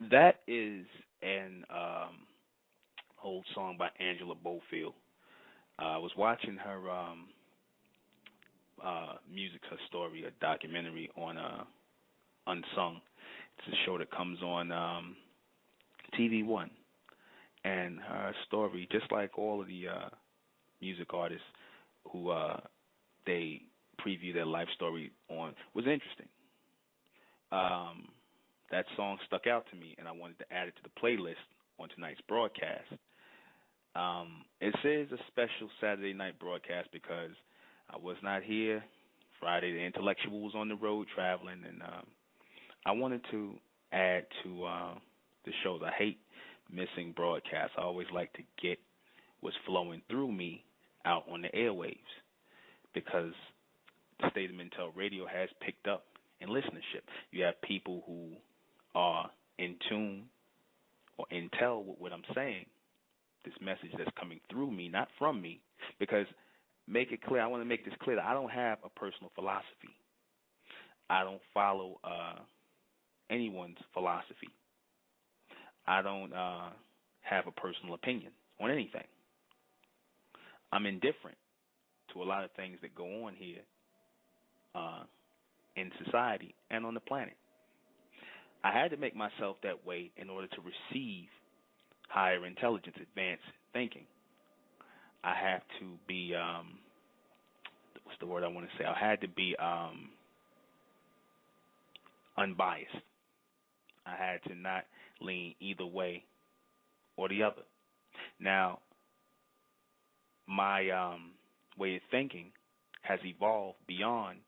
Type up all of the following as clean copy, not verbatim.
That is an old song by Angela Bofield. I was watching her music, her story, a documentary on Unsung. It's a show that comes on TV One, and her story, just like all of the music artists who they preview their life story on, was interesting. Um, that song stuck out to me, and I wanted to add it to the playlist on tonight's broadcast. It says a special Saturday night broadcast because I was not here Friday. The intellectual was on the road traveling, and I wanted to add to the shows. I hate missing broadcasts. I always like to get what's flowing through me out on the airwaves because the State of Mentel Radio has picked up in listenership. You have people who are in tune or intel with what I'm saying, this message that's coming through me, not from me, because make it clear, I want to make this clear that I don't have a personal philosophy. I don't follow anyone's philosophy. I don't have a personal opinion on anything. I'm indifferent to a lot of things that go on here in society and on the planet. I had to make myself that way in order to receive higher intelligence, advanced thinking. I have to be, what's the word I want to say? I had to be unbiased. I had to not lean either way or the other. Now, my way of thinking has evolved beyond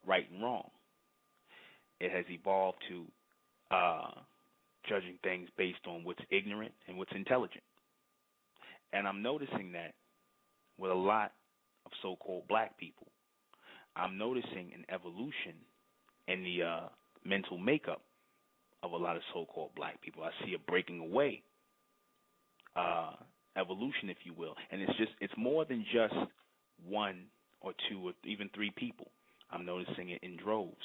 right and wrong. It has evolved to judging things based on what's ignorant and what's intelligent. And I'm noticing that with a lot of so-called black people. I'm noticing an evolution in the mental makeup of a lot of so-called black people. I see a breaking away, evolution, if you will. And it's more than just one or two or even three people. I'm noticing it in droves.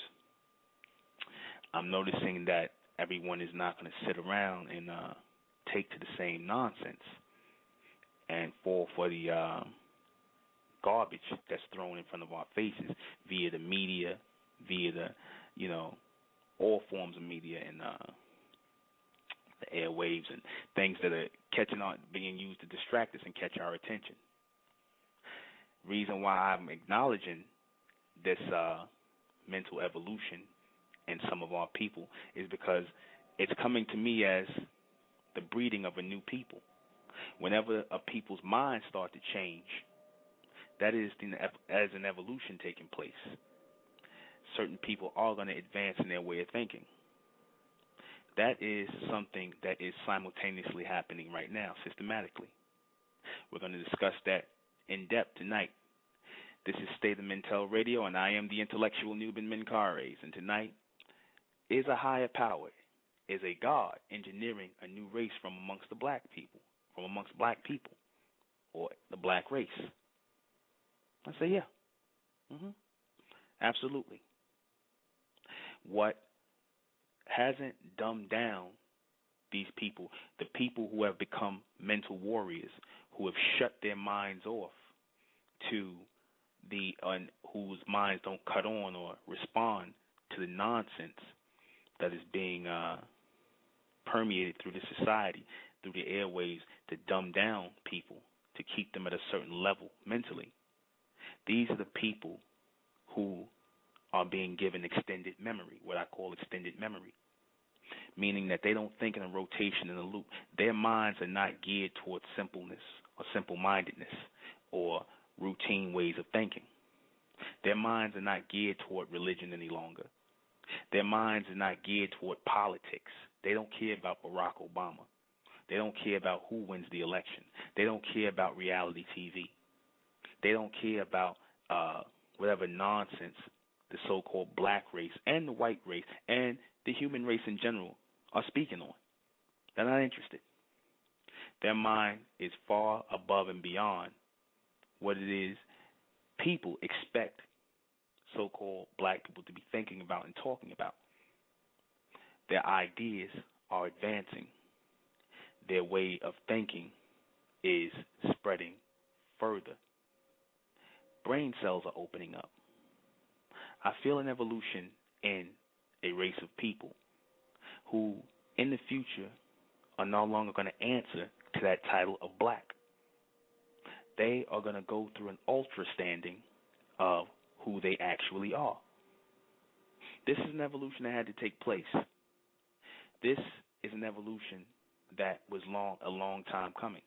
I'm noticing that everyone is not going to sit around and take to the same nonsense and fall for the garbage that's thrown in front of our faces via the media, via the, all forms of media and the airwaves and things that are being used to distract us and catch our attention. Reason why I'm acknowledging this mental evolution in some of our people is because it's coming to me as the breeding of a new people. Whenever a people's minds start to change, that is as an evolution taking place. Certain people are going to advance in their way of thinking. That is something that is simultaneously happening right now, systematically. We're going to discuss that in depth tonight. This is State of Mentel Radio, and I am the intellectual Nuben Menkarayzz. And tonight is a higher power, is a God engineering a new race from amongst the black people, or the black race. I say, yeah. Absolutely. What hasn't dumbed down these people, the people who have become mental warriors, who have shut their minds off to whose minds don't cut on or respond to the nonsense that is being permeated through the society, through the airwaves, to dumb down people, to keep them at a certain level mentally. These are the people who are being given extended memory, what I call extended memory, meaning that they don't think in a rotation in a loop. Their minds are not geared towards simpleness or simple-mindedness or routine ways of thinking. Their minds are not geared toward religion any longer. Their minds are not geared toward politics. They don't care about Barack Obama. They don't care about who wins the election. They don't care about reality TV. They don't care about whatever nonsense the so-called black race and the white race and the human race in general are speaking on. They're not interested. Their mind is far above and beyond what it is people expect so-called black people to be thinking about and talking about. Their ideas are advancing. Their way of thinking is spreading further. Brain cells are opening up. I feel an evolution in a race of people who, in the future, are no longer going to answer to that title of black. They are going to go through an understanding of who they actually are. This is an evolution that had to take place. This is an evolution that was a long time coming.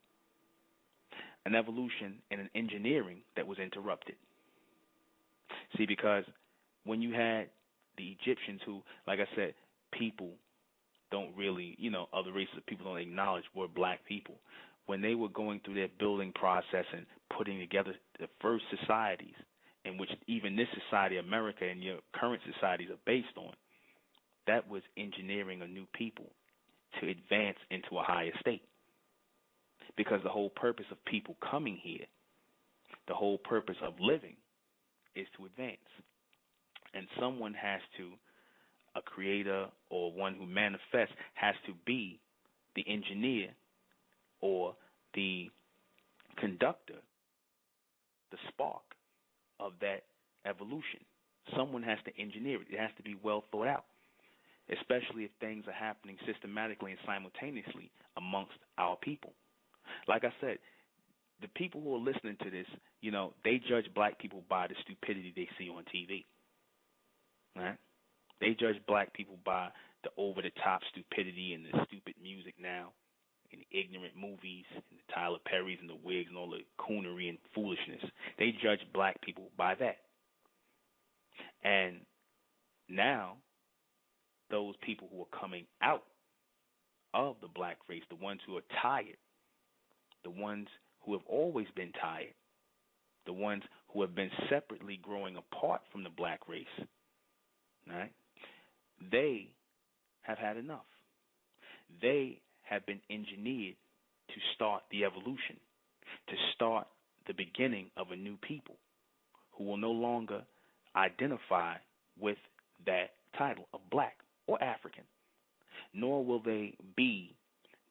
An evolution and an engineering that was interrupted. See, because when you had the Egyptians who, like I said, people don't really, other races of people don't acknowledge were black people. When they were going through their building process and putting together the first societies, in which even this society, America, and your current societies are based on, that was engineering a new people to advance into a higher state. Because the whole purpose of people coming here, the whole purpose of living, is to advance. And someone has to, a creator or one who manifests, has to be the engineer or the conductor, the spark of that evolution. Someone has to engineer it. It has to be well thought out, especially if things are happening systematically and simultaneously amongst our people. Like I said, the people who are listening to this, they judge black people by the stupidity they see on TV. Right? They judge black people by the over-the-top stupidity and the stupid music now, and the ignorant movies, and the Tyler Perrys and the wigs and all the coonery and foolishness. They judge black people by that. And now, those people who are coming out of the black race, the ones who are tired, the ones who have always been tired, the ones who have been separately growing apart from the black race, right? They have had enough. They have been engineered to start the evolution, to start the beginning of a new people who will no longer identify with that title of black or African, nor will they be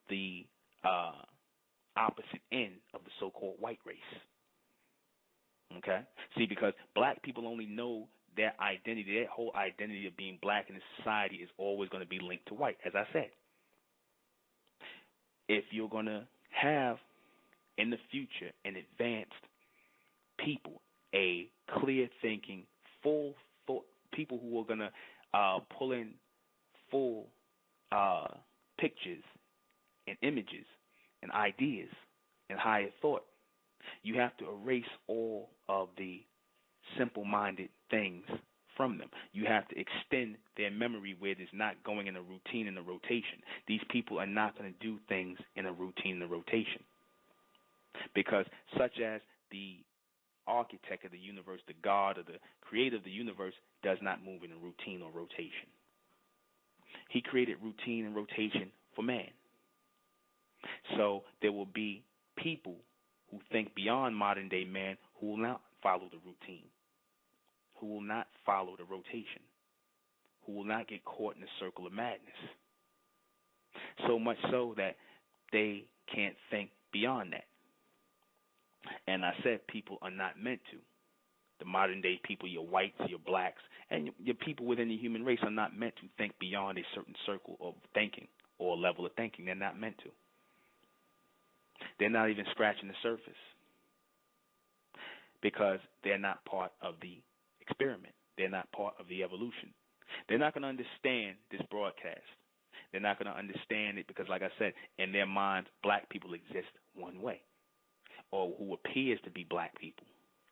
the opposite end of the so-called white race. Okay? See, because black people only know their identity, their whole identity of being black in this society is always going to be linked to white, as I said. If you're going to have in the future an advanced people, a clear-thinking, full thought, people who are going to pull in full pictures and images and ideas and higher thought, you have to erase all of the simple-minded things from them. You have to extend their memory where it is not going in a routine and a rotation. These people are not going to do things in a routine and a rotation, because such as the architect of the universe, the God or the creator of the universe, does not move in a routine or rotation. He created routine and rotation for man. So there will be people who think beyond modern day man who will not follow the routine, who will not follow the rotation, who will not get caught in the circle of madness. So much so that they can't think beyond that. And I said people are not meant to. The modern day people, your whites, your blacks, and your people within the human race are not meant to think beyond a certain circle of thinking or level of thinking. They're not meant to. They're not even scratching the surface, because they're not part of the experiment. They're not part of the evolution. They're not going to understand this broadcast. They're not going to understand it because, like I said, in their minds, black people exist one way, or who appears to be black people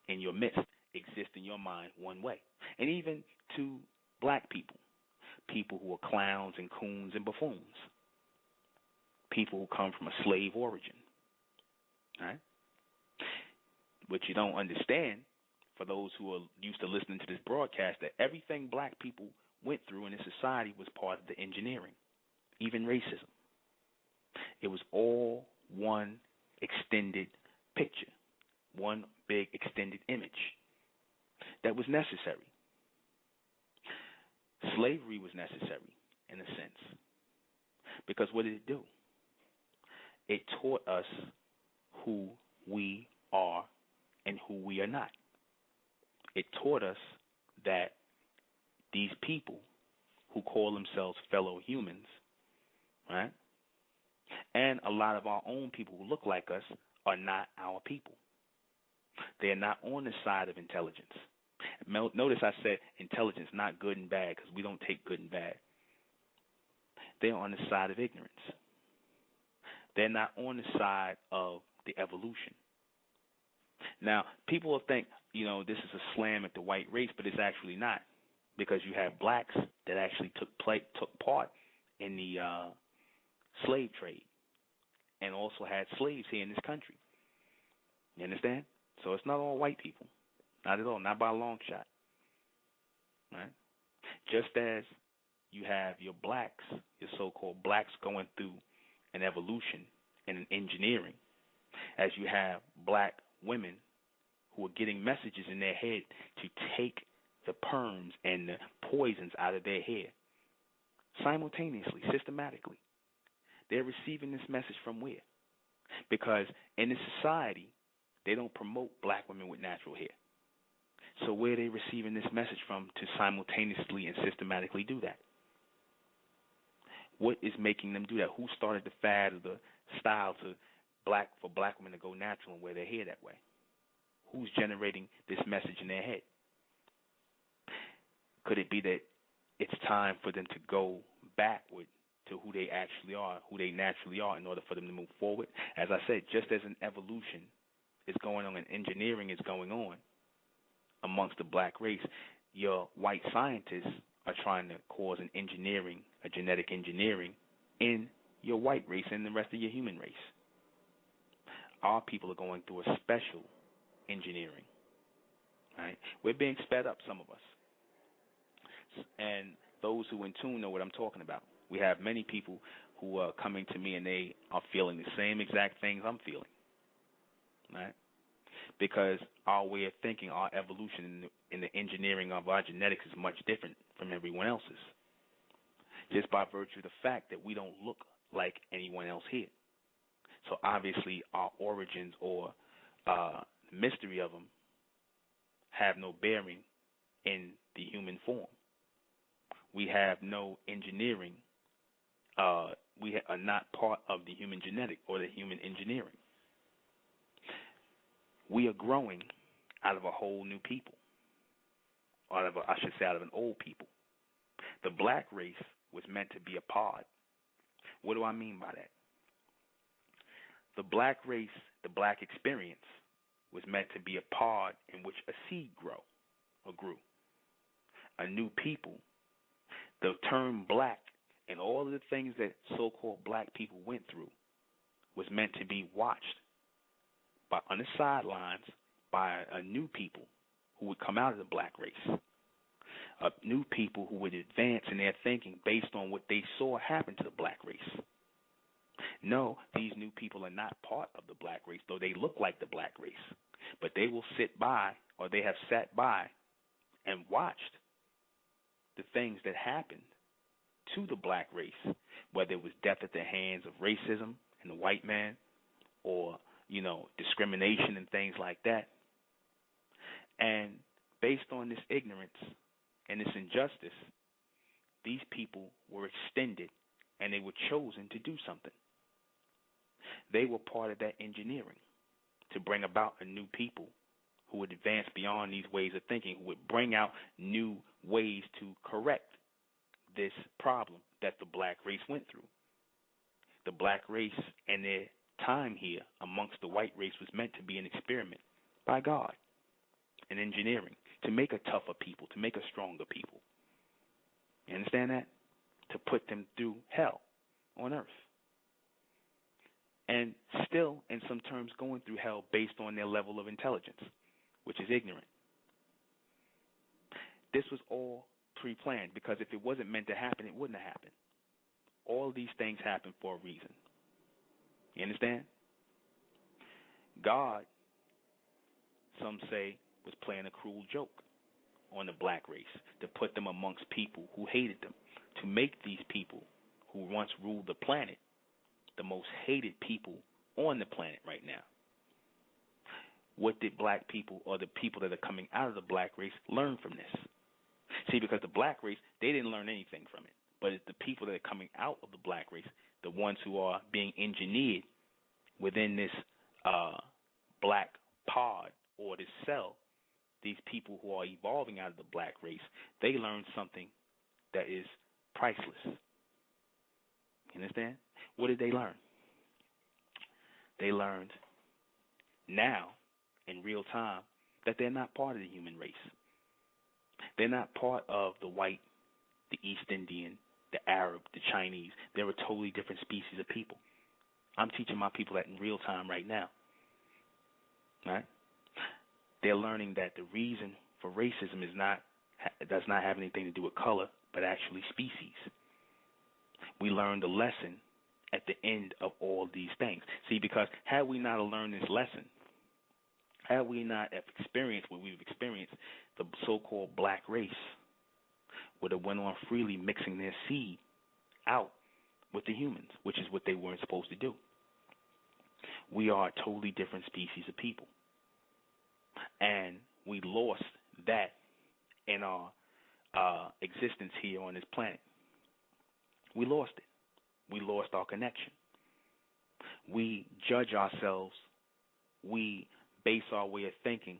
in your midst exist in your mind one way. And even to black people, people who are clowns and coons and buffoons, people who come from a slave origin. Right? What you don't understand, for those who are used to listening to this broadcast, that everything black people went through in this society was part of the engineering, even racism. It was all one extended picture, one big extended image that was necessary. Slavery was necessary in a sense, Because what did it do? It taught us who we are and who we are not. It taught us that these people who call themselves fellow humans, right, and a lot of our own people who look like us are not our people. They are not on the side of intelligence. Notice I said intelligence, not good and bad, because we don't take good and bad. They're on the side of ignorance. They're not on the side of the evolution. Now, people will think, this is a slam at the white race, but it's actually not, because you have blacks that actually took part in the slave trade and also had slaves here in this country. You understand? So it's not all white people. Not at all. Not by a long shot. Right? Just as you have your blacks, your so-called blacks, going through an evolution and an engineering, as you have black women who are getting messages in their head to take the perms and the poisons out of their hair simultaneously, systematically. They're receiving this message from where? Because in this society, they don't promote black women with natural hair. So where are they receiving this message from to simultaneously and systematically do that? What is making them do that? Who started the fad of the style for black women to go natural and wear their hair that way? Who's generating this message in their head? Could it be that it's time for them to go backward to who they actually are, who they naturally are, in order for them to move forward? As I said, just as an evolution is going on and engineering is going on amongst the black race, your white scientists are trying to cause an engineering, a genetic engineering in your white race and the rest of your human race. Our people are going through a special engineering. Right? We're being sped up, some of us. And those who in tune know what I'm talking about. We have many people who are coming to me and they are feeling the same exact things I'm feeling. Right? Because our way of thinking, our evolution in the engineering of our genetics is much different from everyone else's. Just by virtue of the fact that we don't look like anyone else here. So obviously our origins or mystery of them have no bearing in the human form. We have no engineering. We are not part of the human genetic or the human engineering. We are growing out of a whole new people, out of an old people. The black race was meant to be a pod. What do I mean by that? The black race, the black experience, was meant to be a pod in which a seed grew. A new people. The term black and all of the things that so-called black people went through was meant to be watched on the sidelines by a new people who would come out of the black race. A new people who would advance in their thinking based on what they saw happen to the black race. No, these new people are not part of the black race, though they look like the black race. But they will sit by, or they have sat by and watched the things that happened to the black race, whether it was death at the hands of racism and the white man, or discrimination and things like that. And based on this ignorance and this injustice, these people were extended and they were chosen to do something. They were part of that engineering to bring about a new people who would advance beyond these ways of thinking, who would bring out new ways to correct this problem that the black race went through. The black race and their time here amongst the white race was meant to be an experiment by God in engineering to make a tougher people, to make a stronger people. You understand that? To put them through hell on earth. And still, in some terms, going through hell based on their level of intelligence, which is ignorant. This was all pre-planned, because if it wasn't meant to happen, it wouldn't have happened. All these things happen for a reason. You understand? God, some say, was playing a cruel joke on the black race to put them amongst people who hated them, to make these people who once ruled the planet, the most hated people on the planet right now. What did black people, or the people that are coming out of the black race, learn from this? See, because the black race, they didn't learn anything from it. But it's the people that are coming out of the black race, the ones who are being engineered within this black pod or this cell, these people who are evolving out of the black race, they learned something that is priceless. You understand? What did they learn? They learned now, in real time, that they're not part of the human race. They're not part of the white, the East Indian, the Arab, the Chinese. They're a totally different species of people. I'm teaching my people that in real time right now. Right? They're learning that the reason for racism does not have anything to do with color, but actually species. We learned a lesson at the end of all these things. See, because had we not learned this lesson, had we not experienced what we've experienced, the so-called black race would have went on freely mixing their seed out with the humans, which is what they weren't supposed to do. We are a totally different species of people. And we lost that in our existence here on this planet. We lost it. We lost our connection. We judge ourselves. We base our way of thinking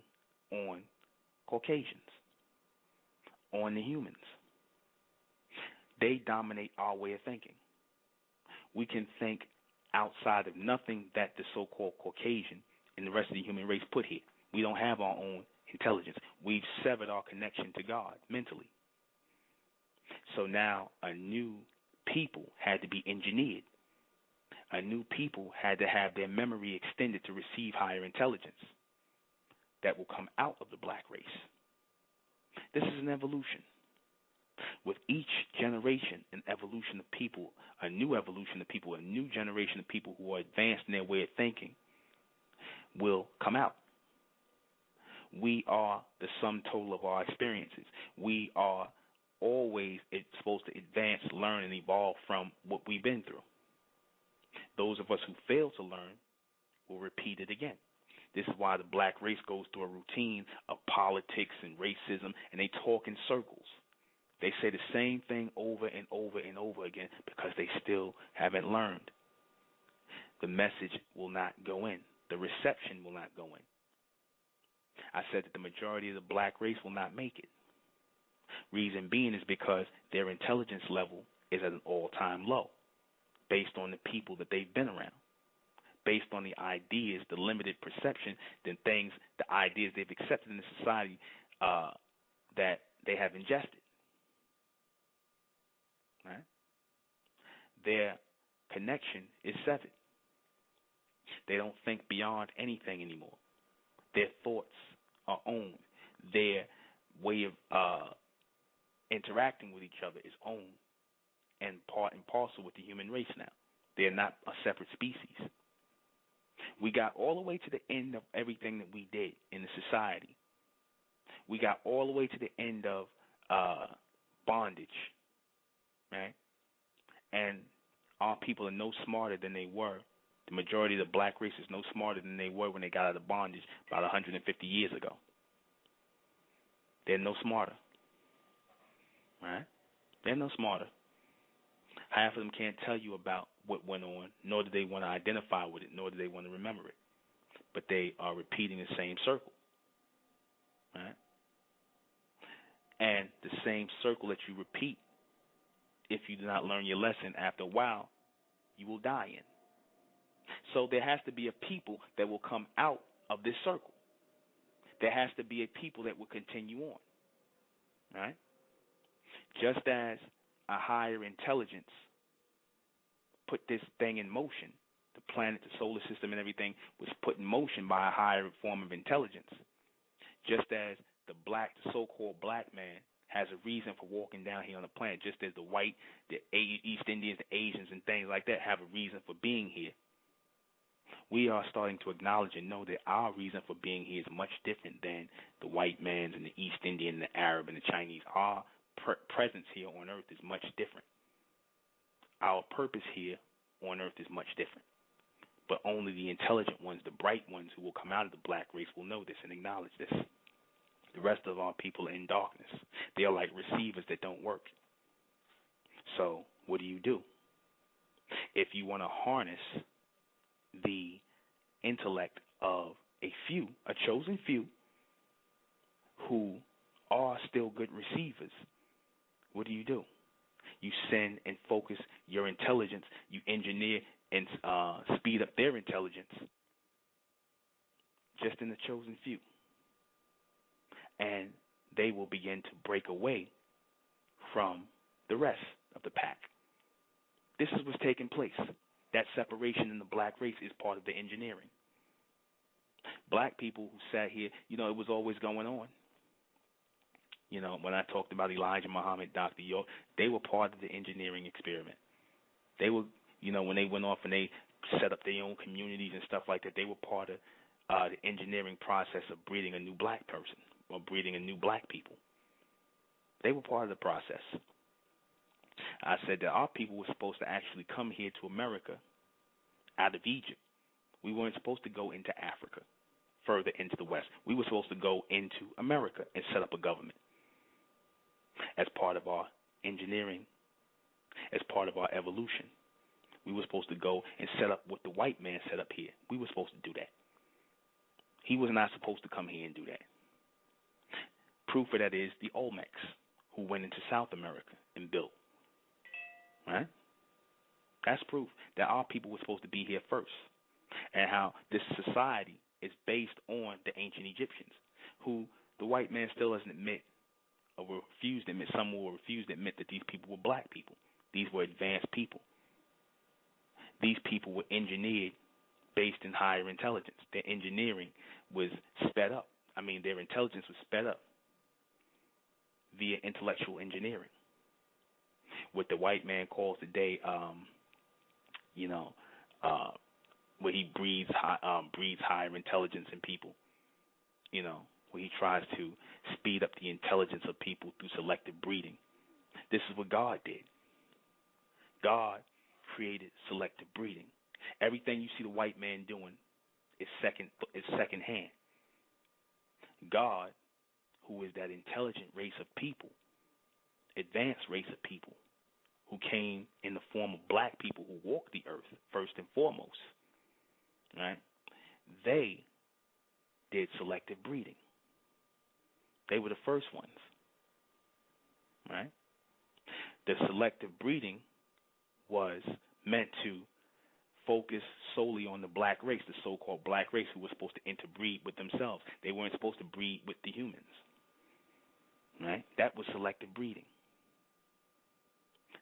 on Caucasians, on the humans. They dominate our way of thinking. We can think outside of nothing that the so-called Caucasian and the rest of the human race put here. We don't have our own intelligence. We've severed our connection to God mentally. So now a new people had to be engineered. A new people had to have their memory extended to receive higher intelligence that will come out of the black race. This is an evolution. With each generation, an evolution of people, a new evolution of people, a new generation of people who are advanced in their way of thinking will come out. We are the sum total of our experiences. We are always supposed to advance, learn, and evolve from what we've been through. Those of us who fail to learn will repeat it again. This is why the black race goes through a routine of politics and racism, and they talk in circles. They say the same thing over and over and over again because they still haven't learned. The message will not go in. The reception will not go in. I said that the majority of the black race will not make it. Reason being is because their intelligence level is at an all-time low based on the people that they've been around, based on the ideas, the limited perception, the things, the ideas they've accepted in the society that they have ingested. Right? Their connection is severed. They don't think beyond anything anymore. Their thoughts are owned. Their way of interacting with each other is owned and part and parcel with the human race now. They're not a separate species. We got all the way to the end of everything that we did in the society. We got all the way to the end of bondage, right? And our people are no smarter than they were. The majority of the black race is no smarter than they were when they got out of bondage about 150 years ago. They're no smarter, right? They're no smarter. Half of them can't tell you about what went on, nor do they want to identify with it, nor do they want to remember it. But they are repeating the same circle, right? And the same circle that you repeat, if you do not learn your lesson, after a while, you will die in. So there has to be a people that will come out of this circle. There has to be a people that will continue on, right? Just as a higher intelligence put this thing in motion, the planet, the solar system, and everything was put in motion by a higher form of intelligence. Just as the so-called black man has a reason for walking down here on the planet, just as the white, the East Indians, the Asians, and things like that have a reason for being here. We are starting to acknowledge and know that our reason for being here is much different than the white man's and the East Indian, and the Arab, and the Chinese. Our presence here on Earth is much different. our purpose here on earth is much different. But only the intelligent ones, the bright ones who will come out of the black race will know this and acknowledge this. The rest of our people are in darkness. They are like receivers that don't work. So what do? If you want to harness the intellect of a few, a chosen few, who are still good receivers, what do? You send and focus your intelligence. You engineer and speed up their intelligence just in the chosen few. And they will begin to break away from the rest of the pack. This is what's taking place. That separation in the black race is part of the engineering. Black people who sat here, it was always going on. When I talked about Elijah Muhammad, Dr. York, they were part of the engineering experiment. They were, when they went off and they set up their own communities and stuff like that, they were part of the engineering process of breeding a new black person or breeding a new black people. They were part of the process. I said that our people were supposed to actually come here to America out of Egypt. We weren't supposed to go into Africa, further into the West. We were supposed to go into America and set up a government as part of our engineering, as part of our evolution. We were supposed to go and set up what the white man set up here. We were supposed to do that. He was not supposed to come here and do that. Proof of that is the Olmecs, who went into South America and built. Right? That's proof that our people were supposed to be here first, and how this society is based on the ancient Egyptians, who the white man still doesn't admit, or refused to admit. Some will refuse to admit that these people were black people. These were advanced people. These people were engineered based in higher intelligence. Their engineering was sped up. Their intelligence was sped up via intellectual engineering. What the white man calls today, where he breeds higher intelligence in people, where he tries to speed up the intelligence of people through selective breeding. This is what God did. God created selective breeding. Everything you see the white man doing is second hand. God, who is that intelligent race of people, advanced race of people, who came in the form of black people who walked the earth first and foremost, right? They did selective breeding. They were the first ones, right? The selective breeding was meant to focus solely on the black race, the so-called black race, who was supposed to interbreed with themselves. They weren't supposed to breed with the humans, right? That was selective breeding.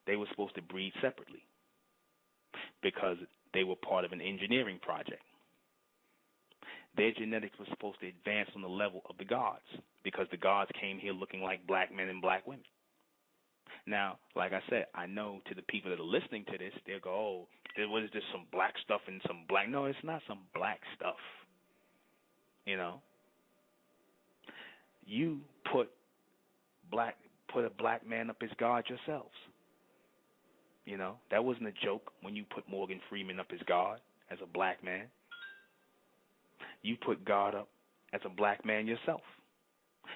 They were supposed to breed separately because they were part of an engineering project. Their genetics was supposed to advance on the level of the gods because the gods came here looking like black men and black women. Now, like I said, I know to the people that are listening to this, they'll go, oh, what is this, some black stuff and some black? No, it's not some black stuff. You put a black man up as God yourselves. That wasn't a joke when you put Morgan Freeman up as God, as a black man. You put God up as a black man yourself.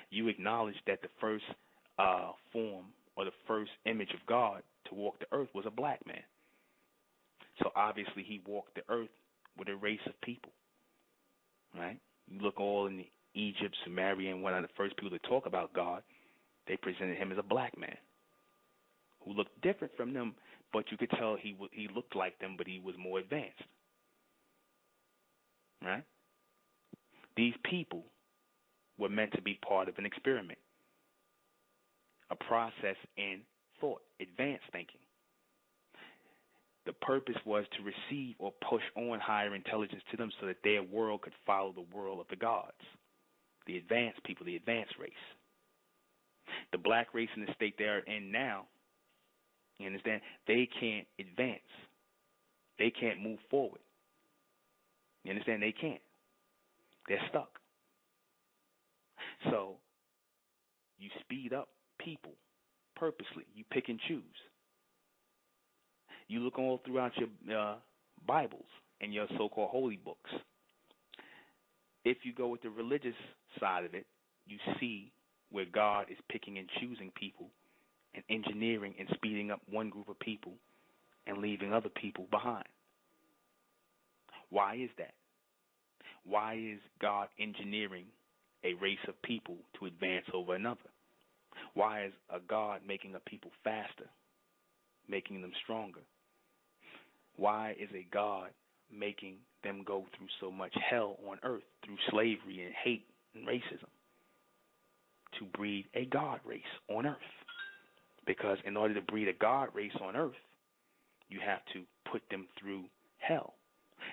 You acknowledge that the first form or the first image of God to walk the earth was a black man. So obviously he walked the earth with a race of people, right? You look all in Egypt, Sumeria, and one of the first people to talk about God, they presented him as a black man who looked different from them, but you could tell he looked like them, but he was more advanced, right? These people were meant to be part of an experiment, a process in thought, advanced thinking. The purpose was to receive or push on higher intelligence to them so that their world could follow the world of the gods, the advanced people, the advanced race. The black race in the state they are in now, you understand, they can't advance. They can't move forward. You understand? They can't. They're stuck. So you speed up people purposely. You pick and choose. You look all throughout your Bibles and your so-called holy books. If you go with the religious side of it, you see where God is picking and choosing people and engineering and speeding up one group of people and leaving other people behind. Why is that? Why is God engineering a race of people to advance over another? Why is a God making a people faster, making them stronger? Why is a God making them go through so much hell on earth through slavery and hate and racism to breed a God race on earth? Because in order to breed a God race on earth, you have to put them through hell.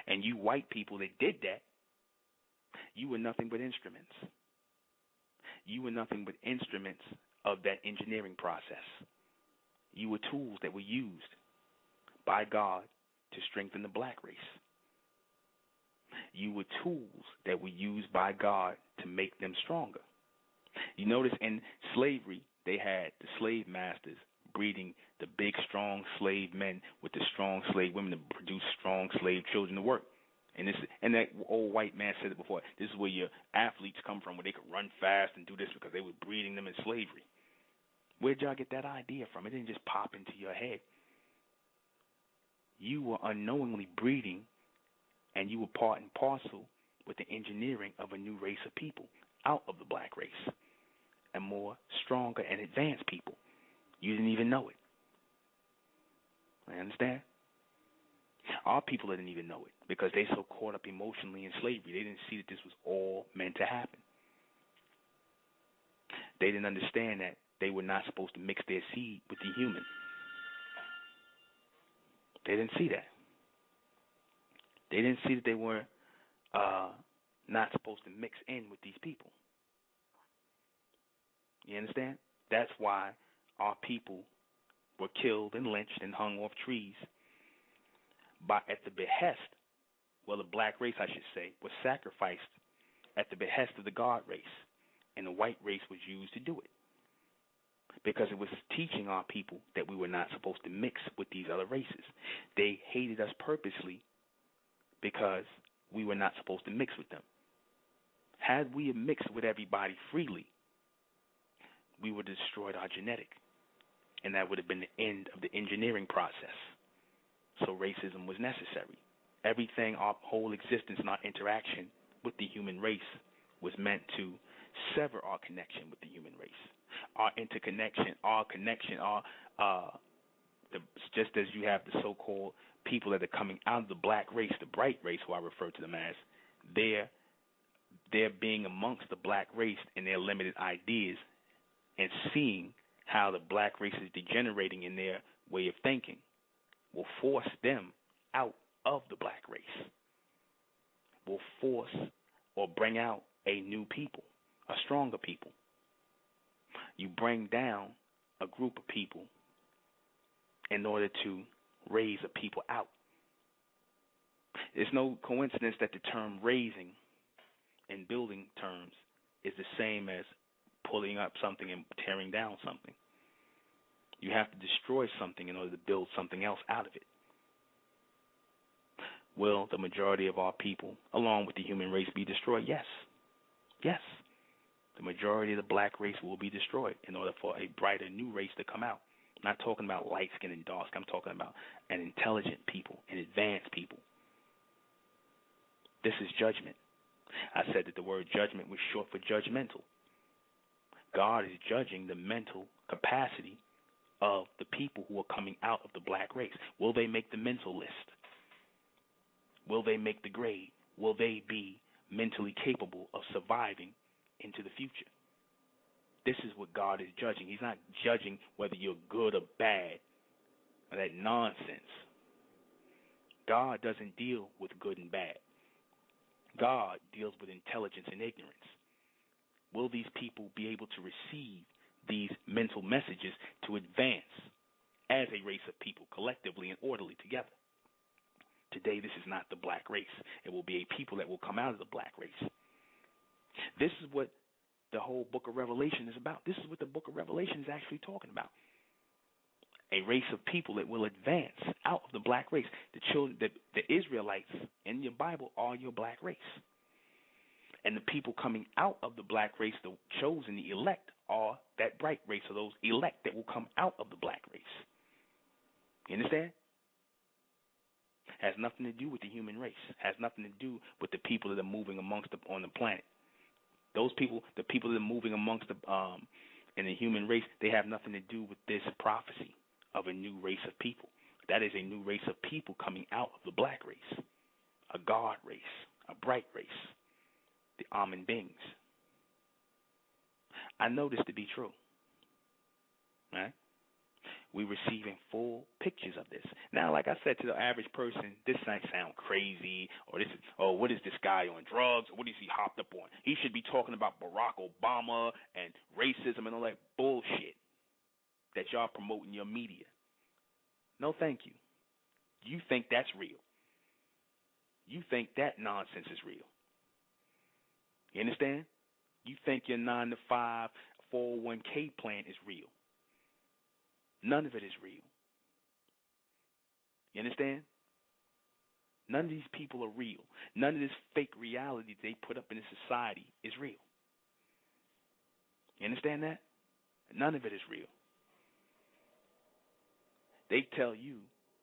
And you white people that did that, you were nothing but instruments. You were nothing but instruments of that engineering process. You were tools that were used by God to strengthen the black race. You were tools that were used by God to make them stronger. You notice in slavery, they had the slave masters breeding the big, strong slave men with the strong slave women to produce strong slave children to work. And that old white man said it before. This is where your athletes come from, where they could run fast and do this because they were breeding them in slavery. Where'd y'all get that idea from? It didn't just pop into your head. You were unknowingly breeding, and you were part and parcel with the engineering of a new race of people out of the black race, and more stronger and advanced people. You didn't even know it. I understand? Our people didn't even know it because they so caught up emotionally in slavery. They didn't see that this was all meant to happen. They didn't understand that they were not supposed to mix their seed with the human. They didn't see that. They didn't see that they were not supposed to mix in with these people. You understand? That's why our people were killed and lynched and hung off trees at the behest, well, the black race, I should say, was sacrificed at the behest of the God race, and the white race was used to do it because it was teaching our people that we were not supposed to mix with these other races. They hated us purposely because we were not supposed to mix with them. Had we mixed with everybody freely, we would have destroyed our genetic, and that would have been the end of the engineering process. So racism was necessary. Everything, our whole existence and our interaction with the human race was meant to sever our connection with the human race. Our interconnection, our connection, just as you have the so-called people that are coming out of the black race, the bright race, who I refer to them as, they're being amongst the black race in their limited ideas and seeing how the black race is degenerating in their way of thinking will force them out of the black race, will force or bring out a new people, a stronger people. You bring down a group of people in order to raise a people out. It's no coincidence that the term raising in building terms is the same as pulling up something and tearing down something. You have to destroy something in order to build something else out of it. Will the majority of our people, along with the human race, be destroyed? Yes. Yes. The majority of the black race will be destroyed in order for a brighter new race to come out. I'm not talking about light skin and dark skin. I'm talking about an intelligent people, an advanced people. This is judgment. I said that the word judgment was short for judgmental. God is judging the mental capacity of the people who are coming out of the black race. Will they make the mental list? Will they make the grade? Will they be mentally capable of surviving into the future? This is what God is judging. He's not judging whether you're good or bad, or that nonsense. God doesn't deal with good and bad. God deals with intelligence and ignorance. Will these people be able to receive these mental messages to advance as a race of people collectively and orderly together? Today, this is not the black race. It will be a people that will come out of the black race. This is what the whole book of Revelation is about. This is what the book of Revelation is actually talking about. a race of people that will advance out of the black race. The children, the Israelites in your Bible are your black race. And the people coming out of the black race, the chosen, the elect, are that bright race, or those elect that will come out of the black race. You understand? Has nothing to do with the human race. Has nothing to do with the people that are moving on the planet. Those people, the people that are moving amongst in the human race, they have nothing to do with this prophecy of a new race of people. That is a new race of people coming out of the black race, a God race, a bright race, the Amen beings. I know this to be true. Right? We're receiving full pictures of this. Now, like I said, to the average person, this might sound crazy, or this is, oh, what is this guy on drugs? Or what is he hopped up on? He should be talking about Barack Obama and racism and all that bullshit that y'all promote in your media. No, thank you. You think that's real. You think that nonsense is real. You understand? You think your 9-to-5 401k plan is real. None of it is real. You understand? None of these people are real. None of this fake reality they put up in this society is real. You understand that? None of it is real. They tell you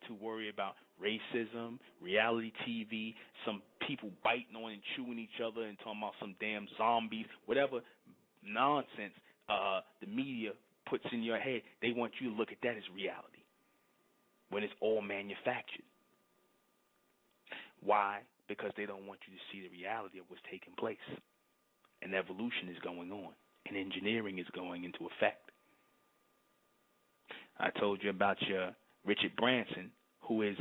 to worry about racism, reality TV, some people biting on and chewing each other and talking about some damn zombies, whatever nonsense the media puts in your head. They want you to look at that as reality when it's all manufactured. Why? Because they don't want you to see the reality of what's taking place. And evolution is going on, and engineering is going into effect. I told you about your Richard Branson, who is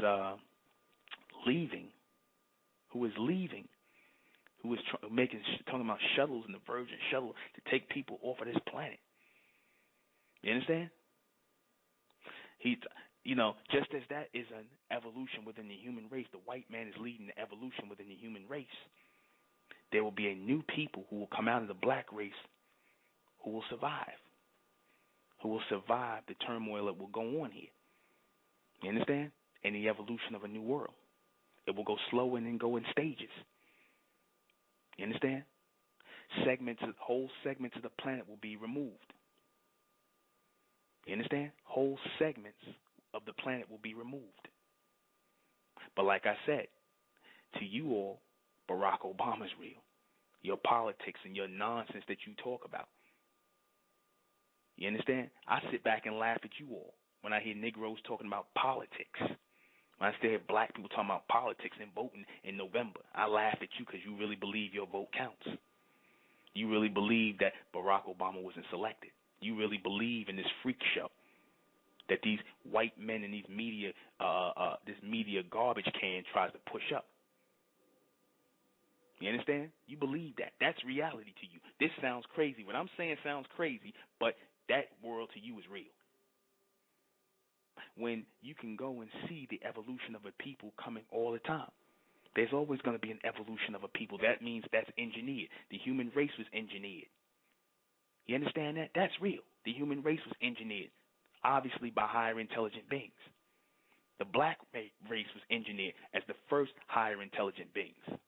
leaving, who is talking about shuttles and the Virgin shuttle to take people off of this planet. You understand? Just as that is an evolution within the human race, the white man is leading the evolution within the human race. There will be a new people who will come out of the black race who will survive the turmoil that will go on here. You understand? And the evolution of a new world. It will go slow and then go in stages. You understand? Whole segments of the planet will be removed. You understand? Whole segments of the planet will be removed. But like I said, to you all, Barack Obama's real. Your politics and your nonsense that you talk about. You understand? I sit back and laugh at you all when I hear Negroes talking about politics. When I still hear black people talking about politics and voting in November, I laugh at you because you really believe your vote counts. You really believe that Barack Obama wasn't selected. You really believe in this freak show that these white men and these media, this media garbage can tries to push up. You understand? You believe that. That's reality to you. This sounds crazy. What I'm saying sounds crazy, but that world to you is real. When you can go and see the evolution of a people coming all the time. There's always going to be an evolution of a people. That means that's engineered. The human race was engineered. You understand that? That's real. The human race was engineered, obviously by higher intelligent beings. The black race was engineered as the first higher intelligent beings.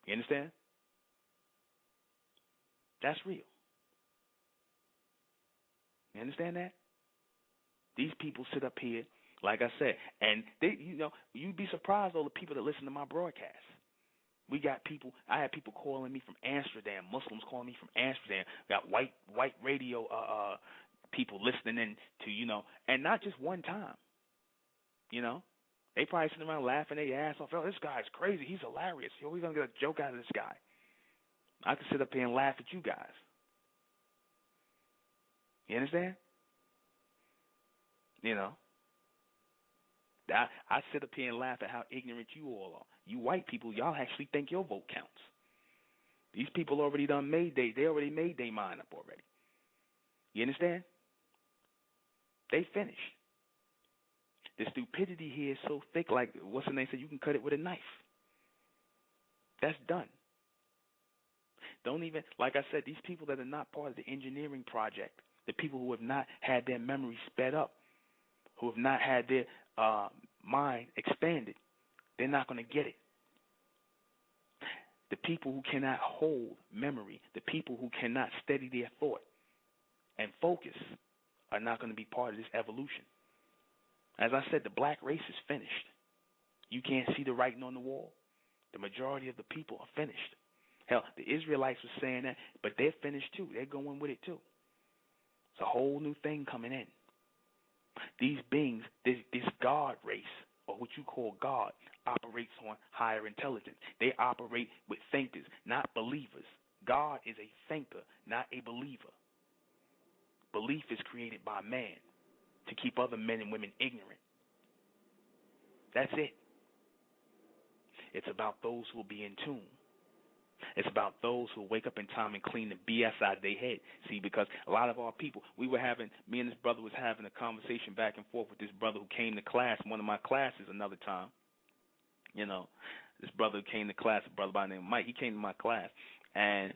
You understand? That's real. You understand that? These people sit up here, like I said, and they, you'd be surprised all the people that listen to my broadcast. I had people calling me from Amsterdam, Muslims calling me from Amsterdam. We got white radio people listening in to, and not just one time. They probably sitting around laughing their ass off. Oh, this guy's crazy. He's hilarious. We're going to get a joke out of this guy. I could sit up here and laugh at you guys. You understand? I sit up here and laugh at how ignorant you all are. You white people, y'all actually think your vote counts. These people already they already made their mind up already. You understand? They finished. The stupidity here is so thick, like what's the name said, you can cut it with a knife. That's done. Don't even, like I said, these people that are not part of the engineering project, the people who have not had their memory sped up, who have not had their mind expanded, they're not going to get it. The people who cannot hold memory, the people who cannot steady their thought and focus are not going to be part of this evolution. As I said, the black race is finished. You can't see the writing on the wall. The majority of the people are finished. Hell, the Israelites were saying that, but they're finished too. They're going with it too. It's a whole new thing coming in. These beings, this God race, or what you call God, operates on higher intelligence. They operate with thinkers, not believers. God is a thinker, not a believer. Belief is created by man to keep other men and women ignorant. That's it. It's about those who will be in tune. It's about those who wake up in time and clean the BS out of their head. See, because a lot of our people, me and this brother was having a conversation back and forth with this brother who came to class, one of my classes another time. You know, this brother who came to class, a brother by the name of Mike, he came to my class. And,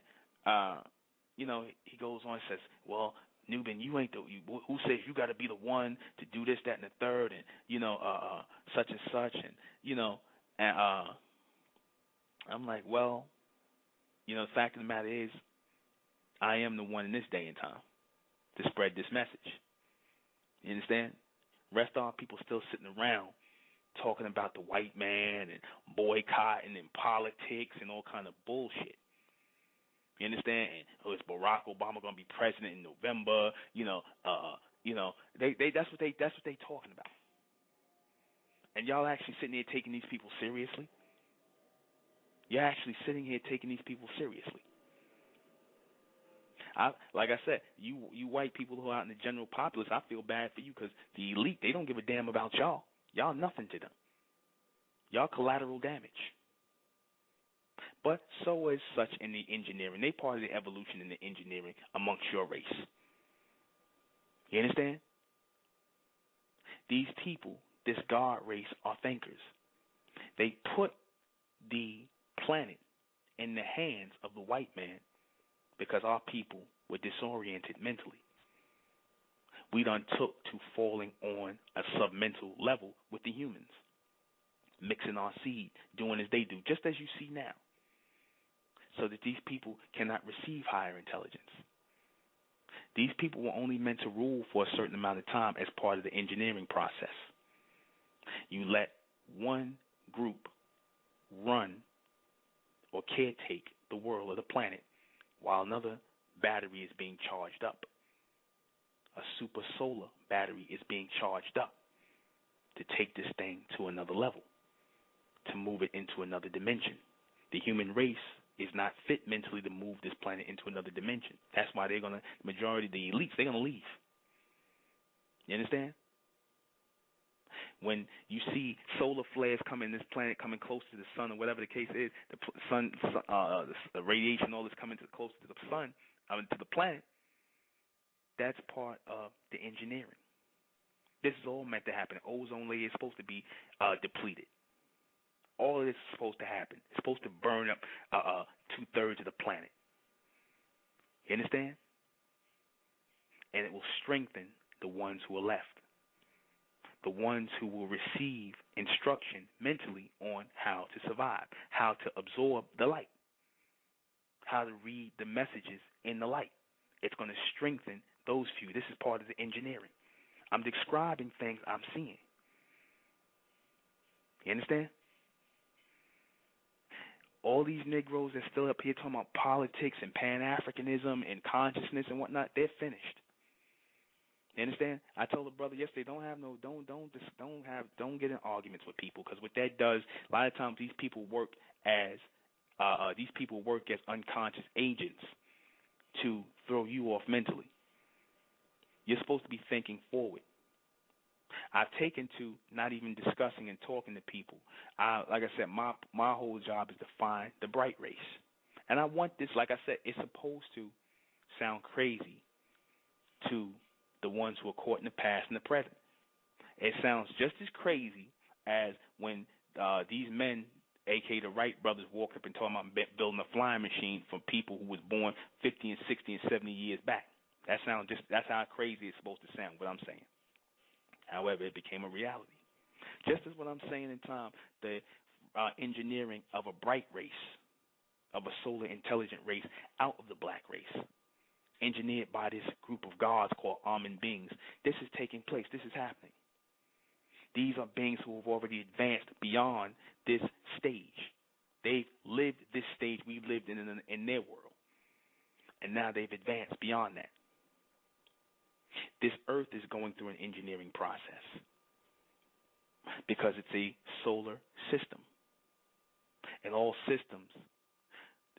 you know, he goes on and says, well, Newbin, you ain't who says you got to be the one to do this, that, and the third, and, you know, such and such, and, you know, and I'm like, well, you know, the fact of the matter is, I am the one in this day and time to spread this message. You understand? Rest of our people still sitting around talking about the white man and boycotting and politics and all kind of bullshit. You understand? And, is Barack Obama going to be president in November? You know, that's what they talking about. And y'all actually sitting here taking these people seriously? You're actually sitting here taking these people seriously. Like I said, you white people who are out in the general populace, I feel bad for you because the elite, they don't give a damn about y'all. Y'all nothing to them. Y'all collateral damage. But so is such in the engineering. They part of the evolution in the engineering amongst your race. You understand? These people, this God race, are thinkers. They put the planet in the hands of the white man because our people were disoriented mentally. We done took to falling on a submental level with the humans, mixing our seed, doing as they do, just as you see now, so that these people cannot receive higher intelligence. These people were only meant to rule for a certain amount of time as part of the engineering process. You let one group run or caretake the world or the planet while another battery is being charged up. A super solar battery is being charged up to take this thing to another level, to move it into another dimension. The human race is not fit mentally to move this planet into another dimension. That's why the majority of the elites, they're going to leave. You understand? When you see solar flares coming, this planet coming close to the sun, or whatever the case is, the radiation, all this coming closer to the sun, to the planet, that's part of the engineering. This is all meant to happen. The ozone layer is supposed to be depleted. All of this is supposed to happen. It's supposed to burn up 2/3 of the planet. You understand? And it will strengthen the ones who are left. The ones who will receive instruction mentally on how to survive, how to absorb the light, how to read the messages in the light. It's going to strengthen those few. This is part of the engineering. I'm describing things I'm seeing. You understand? All these Negroes that's still up here talking about politics and Pan-Africanism and consciousness and whatnot, they're finished. You understand? I told a brother yesterday, don't get in arguments with people, because what that does, a lot of times these people work as unconscious agents to throw you off mentally. You're supposed to be thinking forward. I've taken to not even discussing and talking to people. Like I said, my whole job is to find the bright race. And I want this, like I said, it's supposed to sound crazy to the ones who are caught in the past and the present. It sounds just as crazy as when these men, a.k.a. the Wright brothers, walk up and talk about building a flying machine for people who was born 50 and 60 and 70 years back. That's how crazy it's supposed to sound, what I'm saying. However, it became a reality. Just as what I'm saying in time, the engineering of a bright race, of a solar intelligent race out of the black race, engineered by this group of gods called Amen beings. This is taking place. This is happening. These are beings who have already advanced beyond this stage. They've lived this stage we lived in their world. And now they've advanced beyond that. This earth is going through an engineering process because it's a solar system. And all systems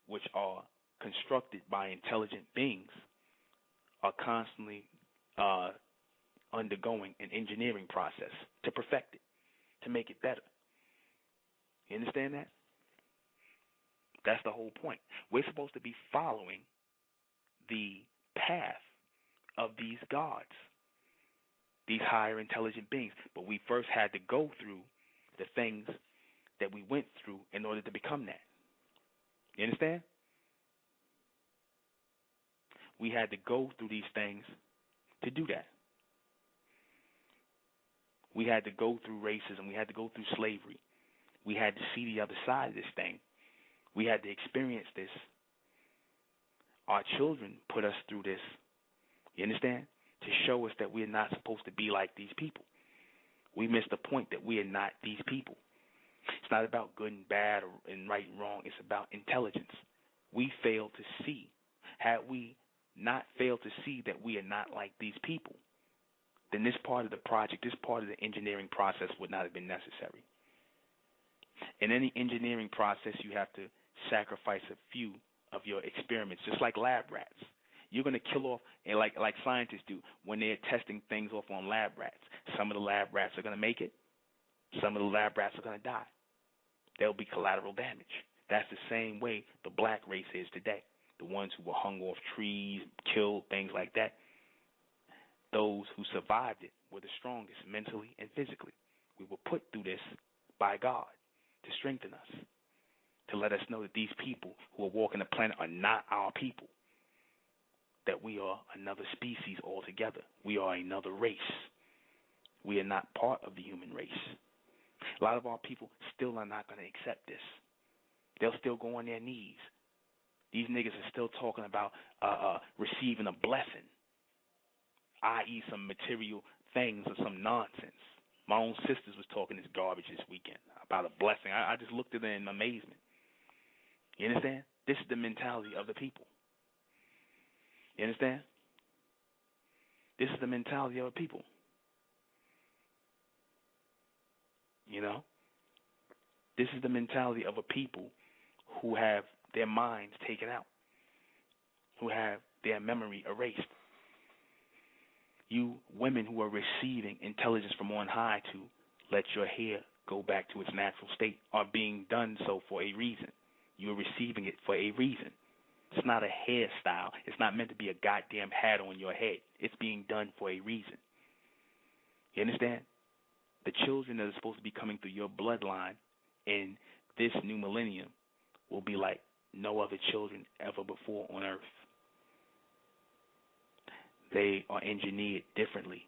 which are constructed by intelligent beings are constantly undergoing an engineering process to perfect it, to make it better. You understand that? That's the whole point. We're supposed to be following the path of these gods, these higher intelligent beings. But we first had to go through the things that we went through in order to become that. You understand? We had to go through these things to do that. We had to go through racism. We had to go through slavery. We had to see the other side of this thing. We had to experience this. Our children put us through this. You understand? To show us that we are not supposed to be like these people. We missed the point that we are not these people. It's not about good and bad and right and wrong. It's about intelligence. We failed to see. Had we not failed to see that we are not like these people, then this part of the project, this part of the engineering process would not have been necessary. In any engineering process, you have to sacrifice a few of your experiments, just like lab rats. You're going to kill off, and like scientists do when they're testing things off on lab rats. Some of the lab rats are going to make it. Some of the lab rats are going to die. There'll be collateral damage. That's the same way the black race is today. The ones who were hung off trees, killed, things like that. Those who survived it were the strongest mentally and physically. We were put through this by God to strengthen us, to let us know that these people who are walking the planet are not our people, that we are another species altogether. We are another race. We are not part of the human race. A lot of our people still are not going to accept this. They'll still go on their knees. These niggas are still talking about receiving a blessing, i.e. some material things or some nonsense. My own sisters was talking this garbage this weekend about a blessing. I just looked at it in amazement. You understand? This is the mentality of the people. You understand? This is the mentality of the people. You know? This is the mentality of a people who have their minds taken out, who have their memory erased. You women who are receiving intelligence from on high to let your hair go back to its natural state are being done so for a reason. You are receiving it for a reason. It's not a hairstyle. It's not meant to be a goddamn hat on your head. It's being done for a reason. You understand? The children that are supposed to be coming through your bloodline in this new millennium will be like no other children ever before on earth. They are engineered differently.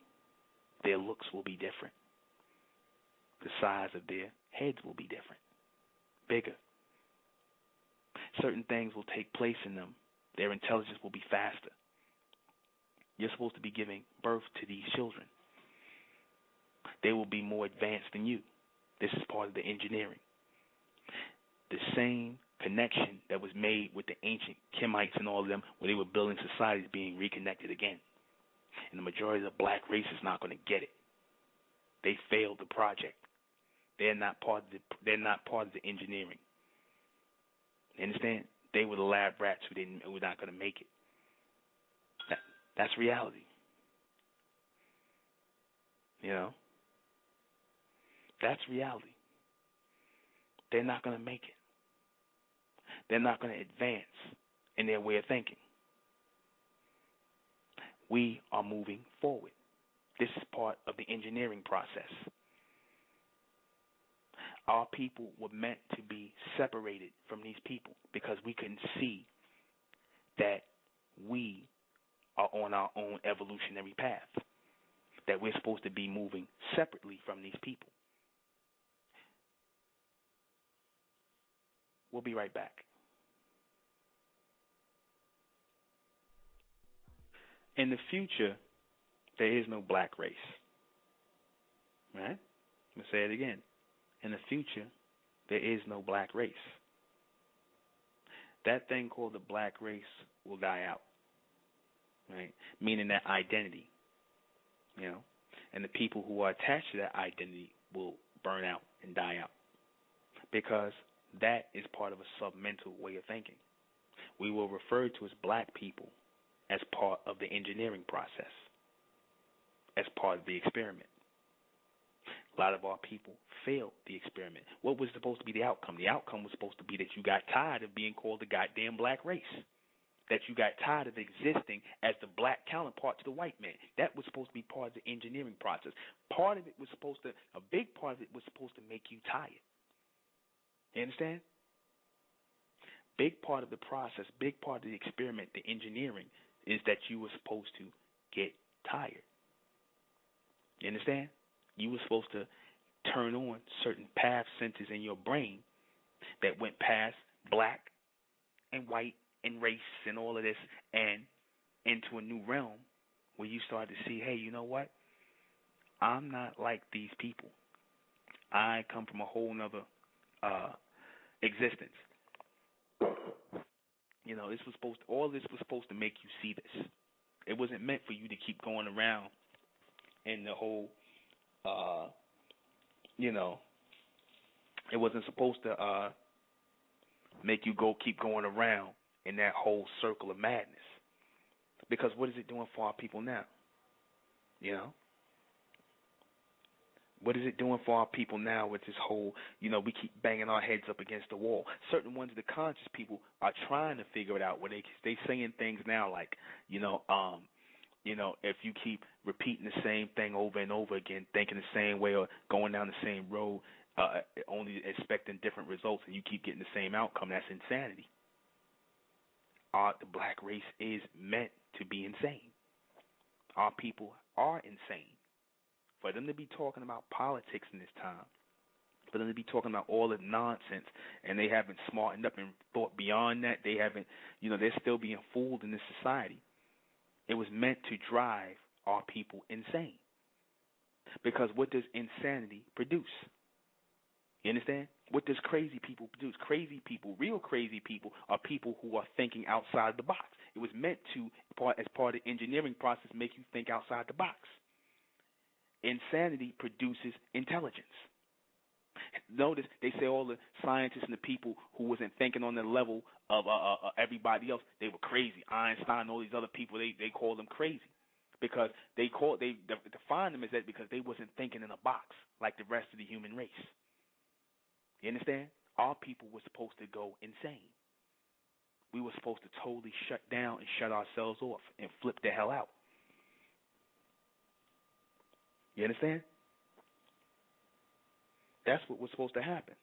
Their looks will be different. The size of their heads will be different, bigger. Certain things will take place in them. Their intelligence will be faster. You're supposed to be giving birth to these children. They will be more advanced than you. This is part of the engineering. The same connection that was made with the ancient Kemites and all of them when they were building societies being reconnected again. And the majority of the black race is not going to get it. They failed the project. They're not part of the engineering. You understand? They were the lab rats who were not going to make it. That's reality. You know? That's reality. They're not going to make it. They're not going to advance in their way of thinking. We are moving forward. This is part of the engineering process. Our people were meant to be separated from these people because we couldn't see that we are on our own evolutionary path. that we're supposed to be moving separately from these people. We'll be right back. In the future, there is no black race. Right? I'm going to say it again. In the future, there is no black race. That thing called the black race will die out. Right? Meaning that identity. You know? And the people who are attached to that identity will burn out and die out. Because that is part of a submental way of thinking. We will refer to as black people as part of the engineering process, as part of the experiment. A lot of our people failed the experiment. What was supposed to be the outcome? The outcome was supposed to be that you got tired of being called the goddamn black race, that you got tired of existing as the black counterpart to the white man. That was supposed to be part of the engineering process. Part of it was supposed to, a big part of it was supposed to make you tired. You understand? Big part of the process, big part of the experiment, the engineering, is that you were supposed to get tired. You understand? You were supposed to turn on certain path centers in your brain that went past black and white and race and all of this and into a new realm where you started to see, hey, you know what? I'm not like these people. I come from a whole nother existence. You know, all this was supposed to make you see this. It wasn't meant for you to keep going around in the whole, it wasn't supposed to make you keep going around in that whole circle of madness. Because what is it doing for our people now? You know? What is it doing for our people now with this whole, we keep banging our heads up against the wall? Certain ones of the conscious people are trying to figure it out where they saying things now like, if you keep repeating the same thing over and over again, thinking the same way or going down the same road, only expecting different results and you keep getting the same outcome, that's insanity. The black race is meant to be insane. Our people are insane. For them to be talking about politics in this time, for them to be talking about all the nonsense, and they haven't smartened up and thought beyond that, they haven't, they're still being fooled in this society. It was meant to drive our people insane. Because what does insanity produce? You understand? What does crazy people produce? Crazy people, real crazy people, are people who are thinking outside the box. It was meant to, as part of the engineering process, make you think outside the box. Insanity produces intelligence. Notice they say all the scientists and the people who wasn't thinking on the level of everybody else, they were crazy. Einstein, all these other people, they call them crazy because they define them as that because they wasn't thinking in a box like the rest of the human race. You understand? Our people were supposed to go insane. We were supposed to totally shut down and shut ourselves off and flip the hell out. You understand? That's what was supposed to happen.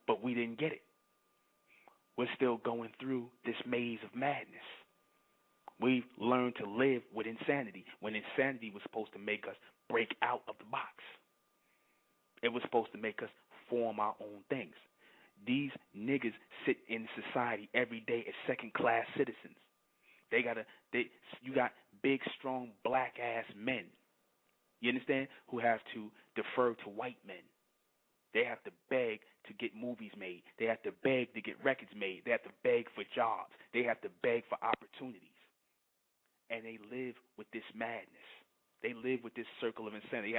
But we didn't get it. We're still going through this maze of madness. We've learned to live with insanity when insanity was supposed to make us break out of the box. It was supposed to make us form our own things. These niggas sit in society every day as second-class citizens. You got big, strong, black-ass men, you understand, who have to defer to white men. They have to beg to get movies made. They have to beg to get records made. They have to beg for jobs. They have to beg for opportunities. And they live with this madness. They live with this circle of insanity.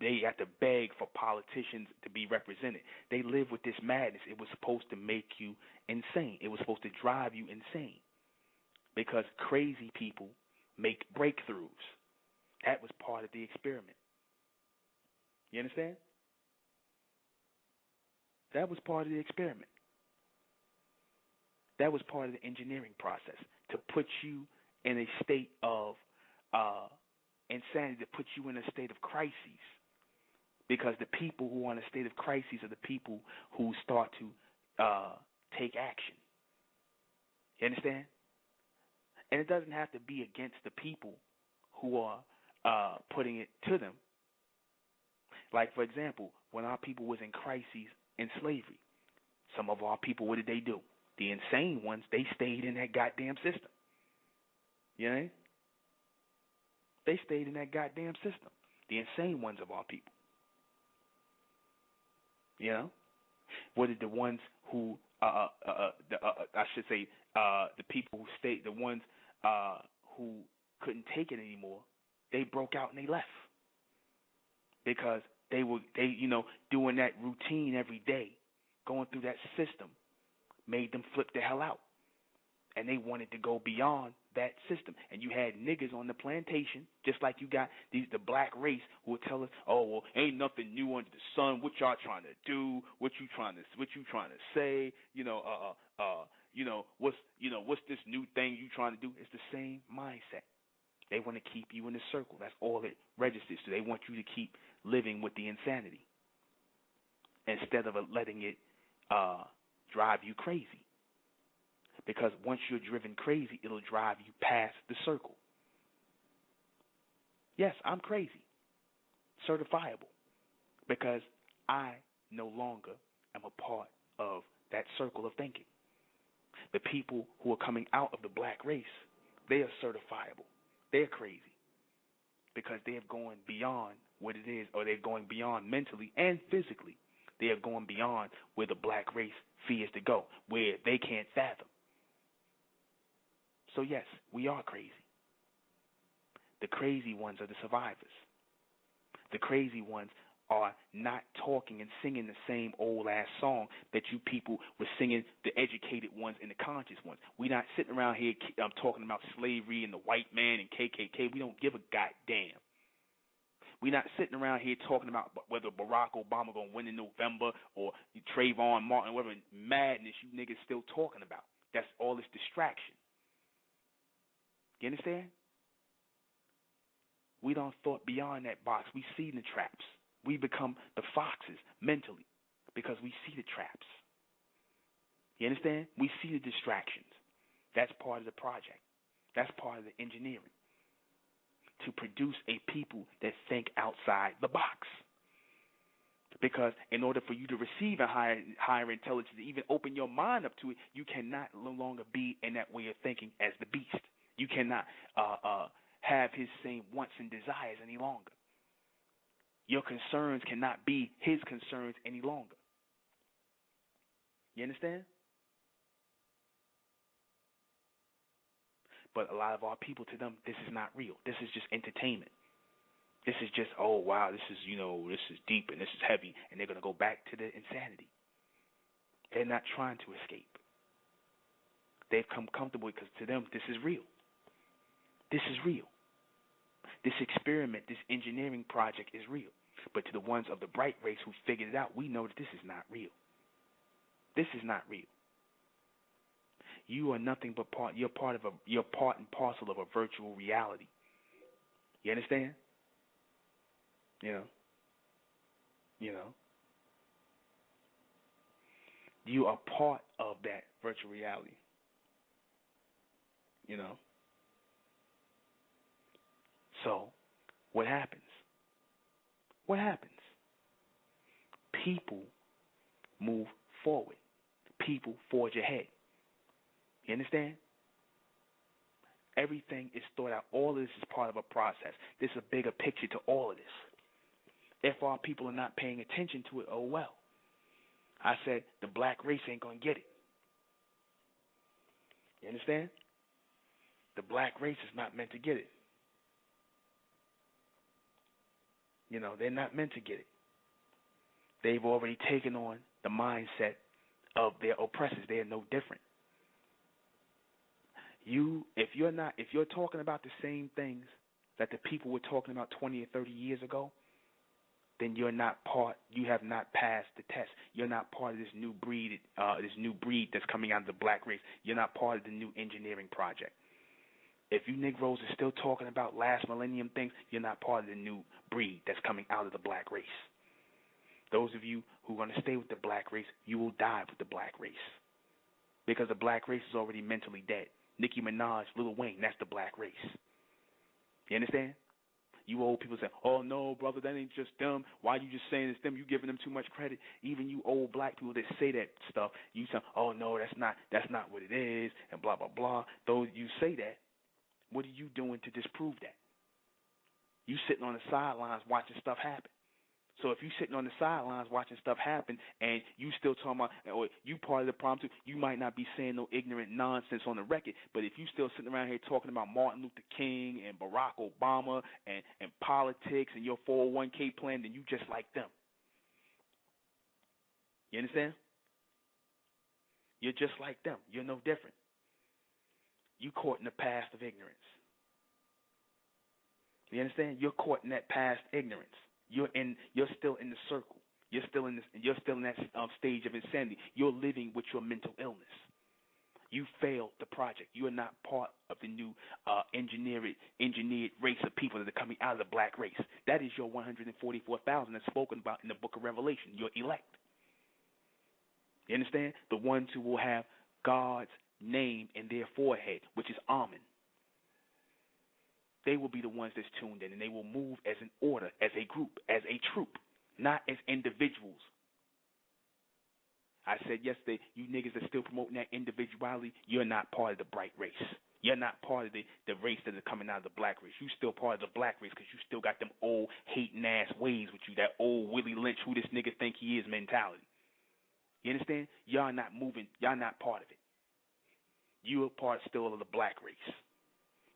They have to beg for politicians to be represented. They live with this madness. It was supposed to make you insane. It was supposed to drive you insane. Because crazy people make breakthroughs. That was part of the experiment. You understand? That was part of the experiment. That was part of the engineering process to put you in a state of insanity, to put you in a state of crises. Because the people who are in a state of crises are the people who start to take action. You understand? And it doesn't have to be against the people who are putting it to them. Like, for example, when our people was in crises in slavery, some of our people, what did they do? The insane ones, they stayed in that goddamn system. You know? They stayed in that goddamn system. The insane ones of our people. You know? What did the ones who, I should say, the people who stayed, the ones who couldn't take it anymore, they broke out and they left. Because they doing that routine every day, going through that system, made them flip the hell out. And they wanted to go beyond that system. And you had niggas on the plantation, just like you got the black race, who would tell us, oh, well, ain't nothing new under the sun. What y'all trying to do? What you trying to say? What's this new thing you trying to do? It's the same mindset. They want to keep you in the circle. That's all it registers. So they want you to keep living with the insanity instead of letting it drive you crazy. Because once you're driven crazy, it'll drive you past the circle. Yes, I'm crazy. Certifiable. Because I no longer am a part of that circle of thinking. The people who are coming out of the black race, they are certifiable. They're crazy. Because they have gone beyond what it is, or they're going beyond mentally and physically. They are going beyond where the black race fears to go, where they can't fathom. So yes, we are crazy. The crazy ones are the survivors. The crazy ones are not talking and singing the same old ass song that you people were singing, the educated ones and the conscious ones. We're not sitting around here talking about slavery and the white man and KKK. We don't give a goddamn. We're not sitting around here talking about whether Barack Obama going to win in November or Trayvon Martin, whatever madness you niggas still talking about. That's all this distraction. You understand? We don't thought beyond that box. We see the traps. We become the foxes mentally because we see the traps. You understand? We see the distractions. That's part of the project. That's part of the engineering. To produce a people that think outside the box. Because in order for you to receive a higher intelligence, to even open your mind up to it, you cannot no longer be in that way of thinking as the beast. You cannot have his same wants and desires any longer. Your concerns cannot be his concerns any longer. You understand? But a lot of our people, to them, this is not real. This is just entertainment. This is just, oh, wow, this is deep and this is heavy. And they're going to go back to the insanity. They're not trying to escape. They've come comfortable because to them, this is real. This is real. This experiment, this engineering project is real. But to the ones of the bright race who figured it out, we know that this is not real. This is not real. You are nothing but part. You're part and parcel of a virtual reality. You understand? You know. You are part of that virtual reality. You know. So, what happens? What happens? People move forward. People forge ahead. You understand? Everything is thought out. All of this is part of a process. There's a bigger picture to all of this. If our people are not paying attention to it, oh well. I said the black race ain't going to get it. You understand? The black race is not meant to get it. You know, they're not meant to get it. They've already taken on the mindset of their oppressors. They are no different. If you're talking about the same things that the people were talking about 20 or 30 years ago, then you have not passed the test. You're not part of this new breed that's coming out of the black race. You're not part of the new engineering project. If you Negroes are still talking about last millennium things, you're not part of the new breed that's coming out of the black race. Those of you who are going to stay with the black race, you will die with the black race. Because the black race is already mentally dead. Nicki Minaj, Lil Wayne, that's the black race. You understand? You old people say, oh, no, brother, that ain't just them. Why you just saying it's them? You giving them too much credit. Even you old black people that say that stuff, you say, oh, no, that's not what it is, and blah, blah, blah. Though you say that, what are you doing to disprove that? You sitting on the sidelines watching stuff happen. So if you sitting on the sidelines watching stuff happen and you still talking about, or you part of the problem too, you might not be saying no ignorant nonsense on the record, but if you still sitting around here talking about Martin Luther King and Barack Obama and politics and your 401k plan, then you just like them. You understand? You're just like them. You're no different. You caught in the path of ignorance. You understand? You're caught in that past ignorance. You're still in the circle. You're still in that stage of insanity. You're living with your mental illness. You failed the project. You are not part of the new engineered race of people that are coming out of the black race. That is your 144,000 that's spoken about in the book of Revelation. Your elect. You understand? The ones who will have God's name in their forehead, which is Amen. They will be the ones that's tuned in, and they will move as an order, as a group, as a troop, not as individuals. I said yesterday, you niggas that still promoting that individuality, you're not part of the bright race. You're not part of the race that is coming out of the black race. You still part of the black race because you still got them old hating-ass ways with you, that old Willie Lynch, who this nigga think he is mentality. You understand? Y'all not moving. Y'all not part of it. You are part still of the black race.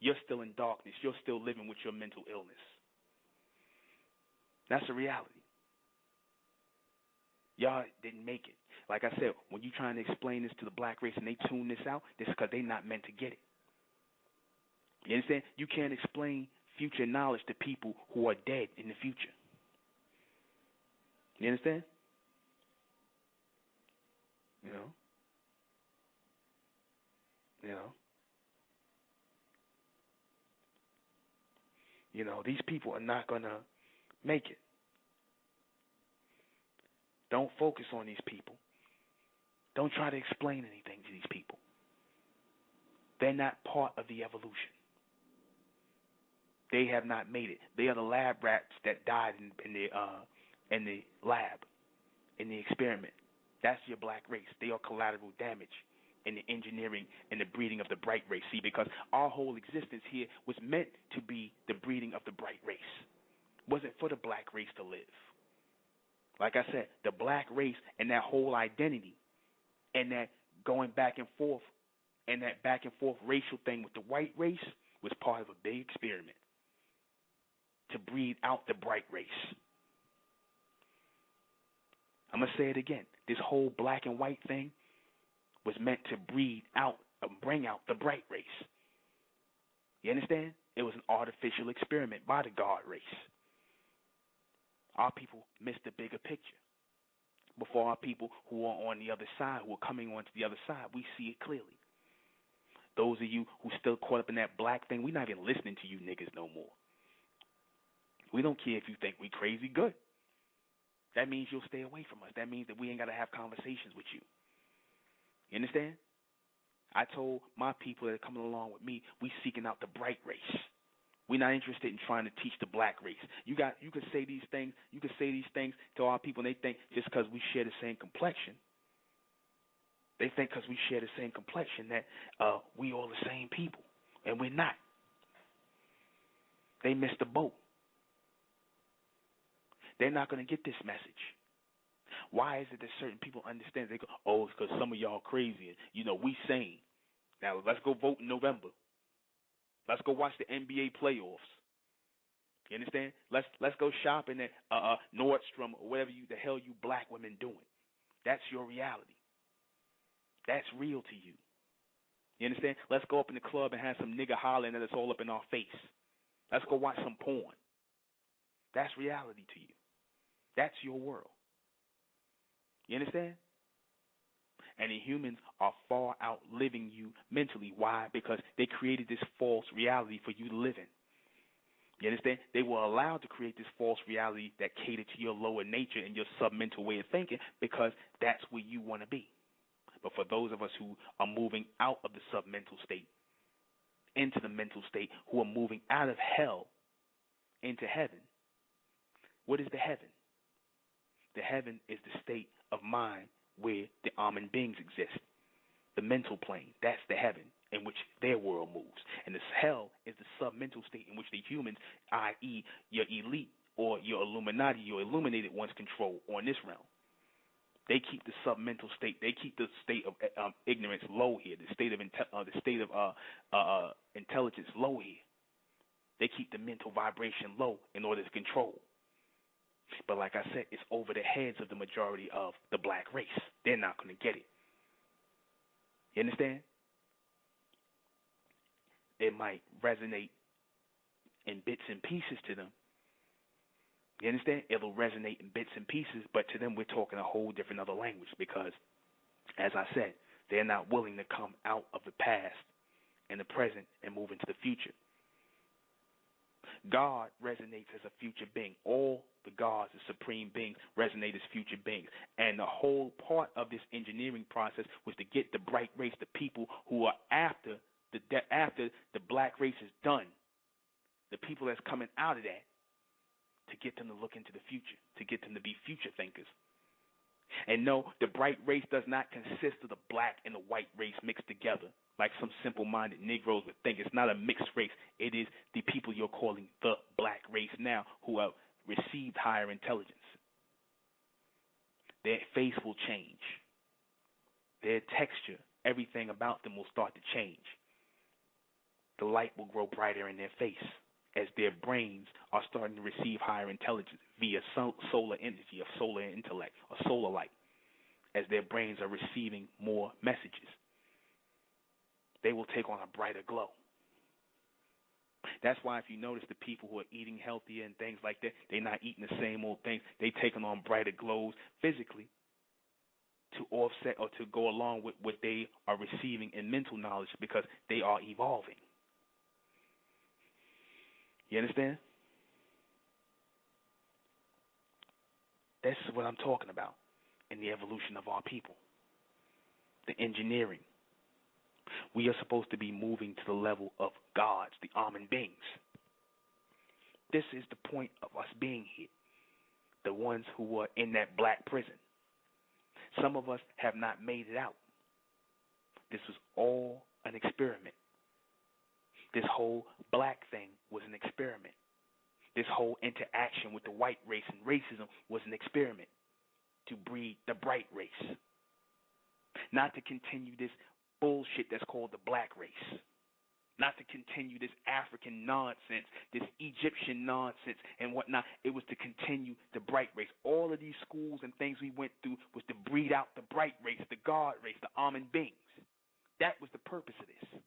You're still in darkness. You're still living with your mental illness. That's a reality. Y'all didn't make it. Like I said, when you're trying to explain this to the black race and they tune this out, it's because they're not meant to get it. You understand? You can't explain future knowledge to people who are dead in the future. You understand? You know? These people are not going to make it. Don't focus on these people. Don't try to explain anything to these people. They're not part of the evolution. They have not made it. They are the lab rats that died in the lab, in the experiment. That's your black race. They are collateral damage in the engineering and the breeding of the bright race. See, because our whole existence here was meant to be the breeding of the bright race. It wasn't for the black race to live. Like I said, the black race and that whole identity and that going back and forth and that back and forth racial thing with the white race was part of a big experiment to breed out the bright race. I'm going to say it again. This whole black and white thing was meant to breed out, bring out the bright race. You understand? It was an artificial experiment by the God race. Our people missed the bigger picture. Before our people who are on the other side, who are coming on to the other side, we see it clearly. Those of you who still caught up in that black thing, we're not even listening to you niggas no more. We don't care if you think we crazy, good. That means you'll stay away from us. That means that we ain't got to have conversations with you. You understand? I told my people that are coming along with me, we seeking out the bright race. We're not interested in trying to teach the black race. You can say these things. You can say these things to our people, and they think just because we share the same complexion, they think because we share the same complexion that we all the same people, and we're not. They missed the boat. They're not going to get this message. Why is it that certain people understand? They go, oh, it's because some of y'all crazy. And, we sane. Now, let's go vote in November. Let's go watch the NBA playoffs. You understand? Let's go shopping at Nordstrom or whatever the hell you black women doing. That's your reality. That's real to you. You understand? Let's go up in the club and have some nigga hollering at us all up in our face. Let's go watch some porn. That's reality to you. That's your world. You understand? And the humans are far outliving you mentally. Why? Because they created this false reality for you to live in. You understand? They were allowed to create this false reality that catered to your lower nature and your submental way of thinking because that's where you want to be. But for those of us who are moving out of the submental state into the mental state, who are moving out of hell into heaven. What is the heaven? The heaven is the state of mind where the Amen beings exist. The mental plane, that's the heaven in which their world moves. And this hell is the sub-mental state in which the humans, i.e. your elite or your Illuminati, your illuminated ones, control on this realm. They keep the sub-mental state. They keep the state of ignorance low here. The state of intelligence low here. They keep the mental vibration low in order to control. But like I said, it's over the heads of the majority of the black race. They're not going to get it. You understand? It might resonate in bits and pieces to them. You understand? It'll resonate in bits and pieces, but to them we're talking a whole different other language because, as I said, they're not willing to come out of the past and the present and move into the future. God resonates as a future being. All the gods, the supreme beings, resonate as future beings. And the whole part of this engineering process was to get the bright race, the people who are after the black race is done, the people that's coming out of that, to get them to look into the future, to get them to be future thinkers. And no, the bright race does not consist of the black and the white race mixed together, like some simple-minded Negroes would think. It's not a mixed race. It is the people you're calling the black race now who have received higher intelligence. Their face will change. Their texture, everything about them will start to change. The light will grow brighter in their face as their brains are starting to receive higher intelligence via solar energy, of solar intellect, or solar light, as their brains are receiving more messages. They will take on a brighter glow. That's why if you notice the people who are eating healthier and things like that, they're not eating the same old things. They're taking on brighter glows physically to offset or to go along with what they are receiving in mental knowledge because they are evolving. You understand? This is what I'm talking about in the evolution of our people. The engineering. We are supposed to be moving to the level of gods, the Amen beings. This is the point of us being here, the ones who are in that black prison. Some of us have not made it out. This was all an experiment. This whole black thing was an experiment. This whole interaction with the white race and racism was an experiment to breed the bright race. Not to continue this bullshit that's called the black race. Not to continue this African nonsense, this Egyptian nonsense and whatnot. It was to continue the bright race. All of these schools and things we went through was to breed out the bright race, the God race, the Amen beings. That was the purpose of this.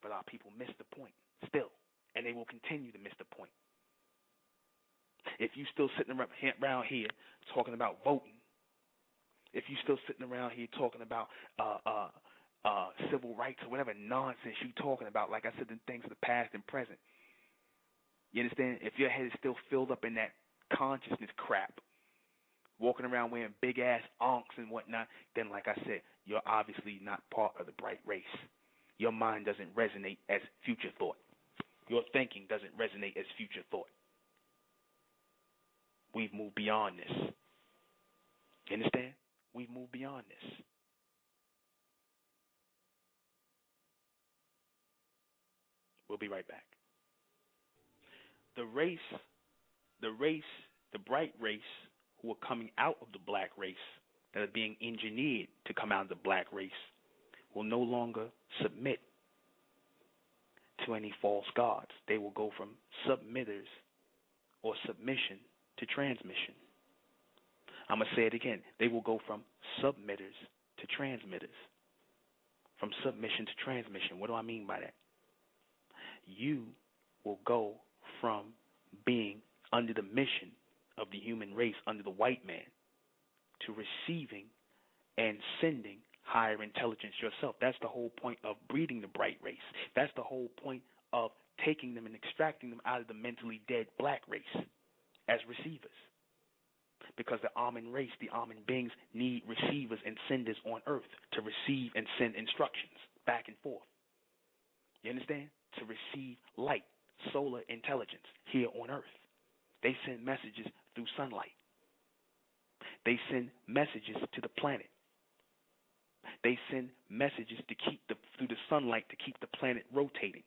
But our people miss the point still, and they will continue to miss the point. If you still sitting around here talking about voting, if you still sitting around here talking about civil rights or whatever nonsense you talking about, like I said, the things of the past and present, you understand? If your head is still filled up in that consciousness crap, walking around wearing big-ass onks and whatnot, then like I said, you're obviously not part of the bright race. Your mind doesn't resonate as future thought. Your thinking doesn't resonate as future thought. We've moved beyond this. You understand? We've moved beyond this. We'll be right back. The bright race who are coming out of the black race, that are being engineered to come out of the black race, will no longer submit to any false gods. They will go from submitters or submission to transmission. I'm going to say it again. They will go from submitters to transmitters. From submission to transmission. What do I mean by that? You will go from being under the mission of the human race, under the white man, to receiving and sending higher intelligence yourself. That's the whole point of breeding the bright race. That's the whole point of taking them and extracting them out of the mentally dead black race as receivers. Because the Amen race, the Amen beings, need receivers and senders on earth to receive and send instructions back and forth. You understand? To receive light, solar intelligence here on Earth. They send messages through sunlight. They send messages to the planet. They send messages to keep through the sunlight to keep the planet rotating.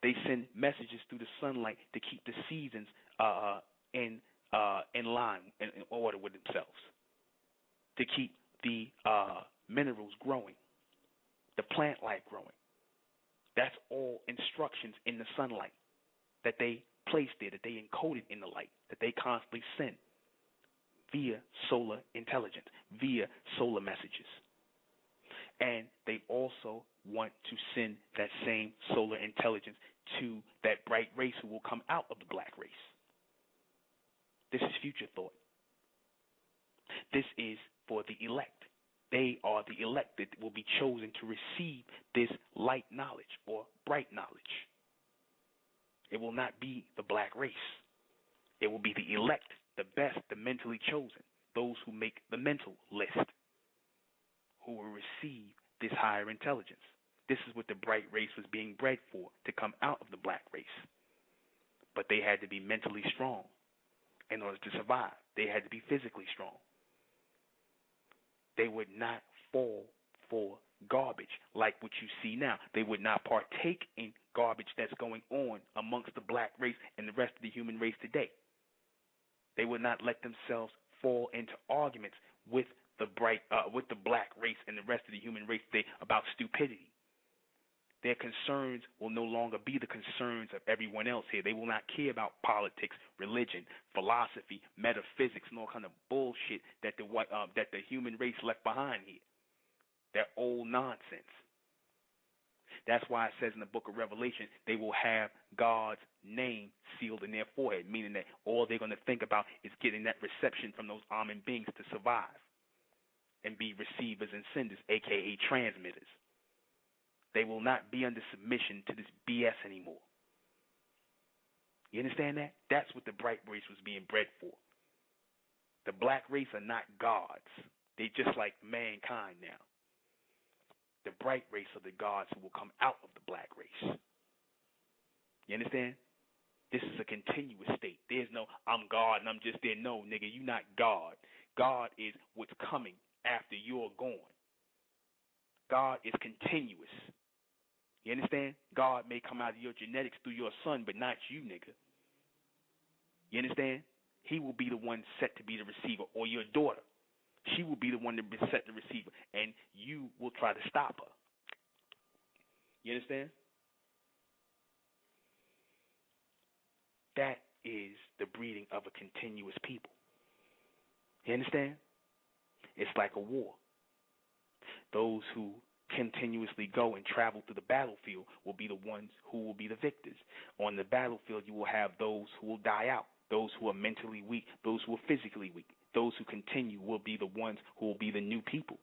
They send messages through the sunlight to keep the seasons in line and in order with themselves. To keep the minerals growing, the plant life growing. That's all instructions in the sunlight that they place there, that they encoded in the light, that they constantly send via solar intelligence, via solar messages. And they also want to send that same solar intelligence to that bright race who will come out of the black race. This is future thought. This is for the elect. They are the elect that will be chosen to receive this light knowledge or bright knowledge. It will not be the black race. It will be the elect, the best, the mentally chosen, those who make the mental list, who will receive this higher intelligence. This is what the bright race was being bred for, to come out of the black race. But they had to be mentally strong in order to survive. They had to be physically strong. They would not fall for garbage like what you see now. They would not partake in garbage that's going on amongst the black race and the rest of the human race today. They would not let themselves fall into arguments with the black race and the rest of the human race today about stupidity. Their concerns will no longer be the concerns of everyone else here. They will not care about politics, religion, philosophy, metaphysics, and all kind of bullshit that the human race left behind here. That old nonsense. That's why it says in the book of Revelation, they will have God's name sealed in their forehead, meaning that all they're going to think about is getting that reception from those almond beings to survive and be receivers and senders, a.k.a. transmitters. They will not be under submission to this BS anymore. You understand that? That's what the bright race was being bred for. The black race are not gods. They just like mankind now. The bright race are the gods who will come out of the black race. You understand? This is a continuous state. There's no, I'm God and I'm just there. No, nigga, you're not God. God is what's coming after you're gone. God is continuous. You understand? God may come out of your genetics through your son, but not you, nigga. You understand? He will be the one set to be the receiver, or your daughter. She will be the one to be set the receiver, and you will try to stop her. You understand? That is the breeding of a continuous people. You understand? It's like a war. Those who continuously go and travel to the battlefield will be the ones who will be the victors. On the battlefield, you will have those who will die out, those who are mentally weak, those who are physically weak. Those who continue will be the ones who will be the new people.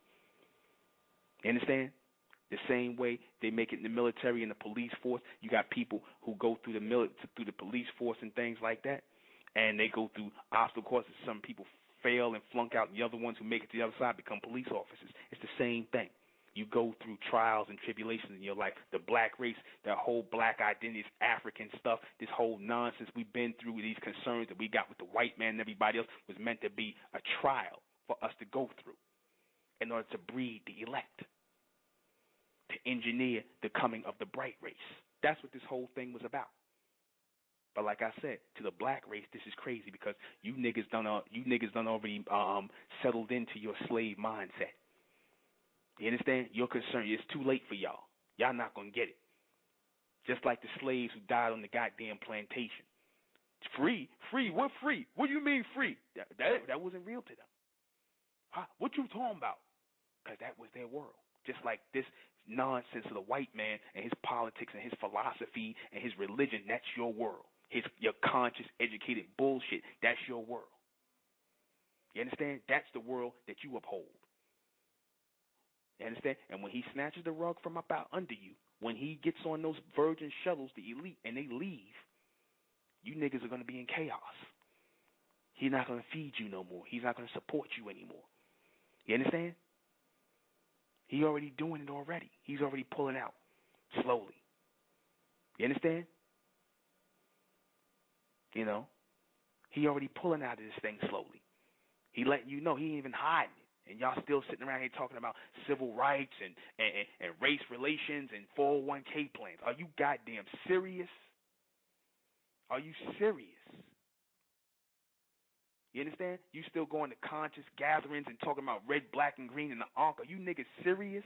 You understand? The same way they make it in the military and the police force. You got people who go through the police force and things like that, and they go through obstacle courses. Some people fail and flunk out, and the other ones who make it to the other side become police officers. It's the same thing. You go through trials and tribulations in your life. The black race, the whole black identity, this African stuff, this whole nonsense we've been through, these concerns that we got with the white man and everybody else was meant to be a trial for us to go through in order to breed the elect, to engineer the coming of the bright race. That's what this whole thing was about. But like I said, to the black race, this is crazy because you niggas done already settled into your slave mindset. You understand? You're concerned. It's too late for y'all. Y'all not going to get it. Just like the slaves who died on the goddamn plantation. Free? Free? What free? What do you mean free? That wasn't real to them. Huh? What you talking about? Because that was their world. Just like this nonsense of the white man and his politics and his philosophy and his religion, that's your world. Your conscious, educated bullshit, that's your world. You understand? That's the world that you uphold. You understand? And when he snatches the rug from up out under you, when he gets on those Virgin shuttles, the elite, and they leave, you niggas are going to be in chaos. He's not going to feed you no more. He's not going to support you anymore. You understand? He's already doing it already. He's already pulling out slowly. You understand? You know, he already pulling out of this thing slowly. He letting you know he ain't even hiding it. And y'all still sitting around here talking about civil rights and race relations and 401k plans. Are you goddamn serious? Are you serious? You understand? You still going to conscious gatherings and talking about red, black, and green in the Ankh. Are you niggas serious?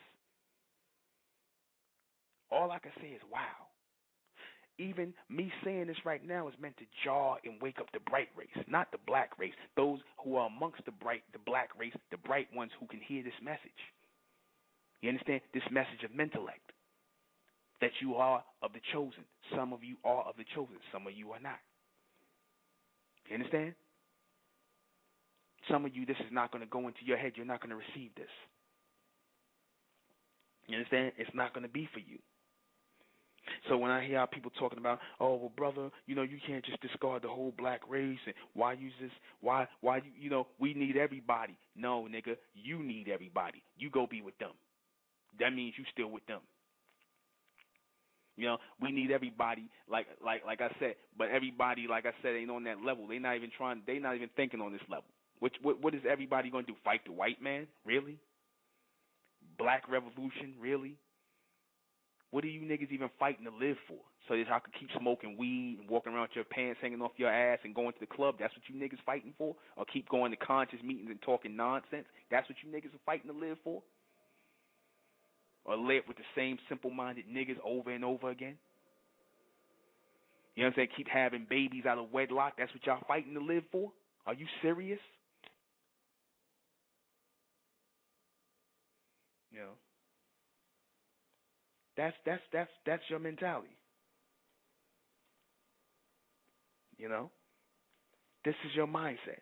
All I can say is wow. Even me saying this right now is meant to jar and wake up the bright race, not the black race. Those who are amongst the black race, the bright ones who can hear this message. You understand? This message of mentellect. That you are of the chosen. Some of you are of the chosen. Some of you are not. You understand? Some of you, this is not going to go into your head. You're not going to receive this. You understand? It's not going to be for you. So when I hear people talking about, oh, well, brother, you can't just discard the whole black race, and why use this, why we need everybody. No, nigga, you need everybody. You go be with them. That means you still with them. We need everybody, like I said, but everybody, like I said, ain't on that level. They not even thinking on this level. What is everybody going to do? Fight the white man? Really? Black revolution? Really? What are you niggas even fighting to live for? So that y'all can keep smoking weed and walking around with your pants hanging off your ass and going to the club? That's what you niggas fighting for? Or keep going to conscious meetings and talking nonsense? That's what you niggas are fighting to live for? Or live with the same simple-minded niggas over and over again? You know what I'm saying? Keep having babies out of wedlock? That's what y'all fighting to live for? Are you serious? That's your mentality. This is your mindset.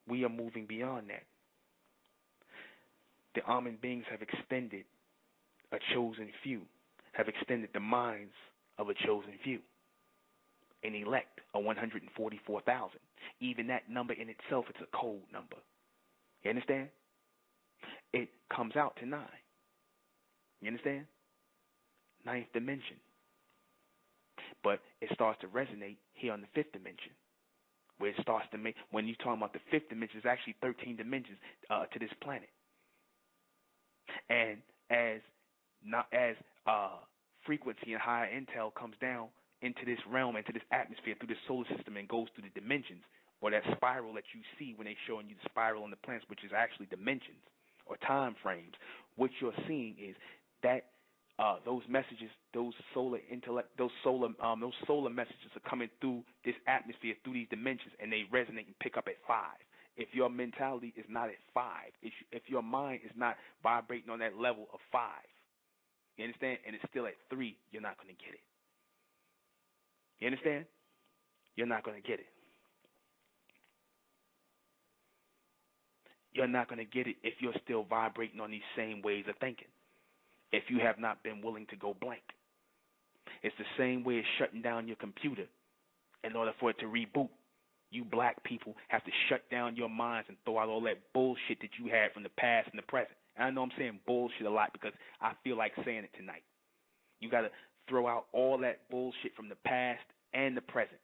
We are moving beyond that. The Amen beings have extended a chosen few, have extended the minds of a chosen few, and elect a 144,000. Even that number in itself, it's a code number. You understand? It comes out to 9. You understand? 9th dimension. But it starts to resonate here on the 5th dimension, where it starts to make, when you're talking about the 5th dimension, it's actually 13 dimensions to this planet. And as frequency and higher intel comes down into this realm, into this atmosphere, through the solar system, and goes through the dimensions, or that spiral that you see when they're showing you the spiral on the planets, which is actually dimensions or time frames, what you're seeing is that those messages, those solar messages are coming through this atmosphere, through these dimensions, and they resonate and pick up at 5. If your mentality is not at 5, if your mind is not vibrating on that level of 5, you understand, and it's still at 3, you're not going to get it. You understand? You're not going to get it. You're not going to get it if you're still vibrating on these same ways of thinking. If you have not been willing to go blank. It's the same way as shutting down your computer in order for it to reboot. You black people have to shut down your minds and throw out all that bullshit that you had from the past and the present. And I know I'm saying bullshit a lot because I feel like saying it tonight. You got to throw out all that bullshit from the past and the present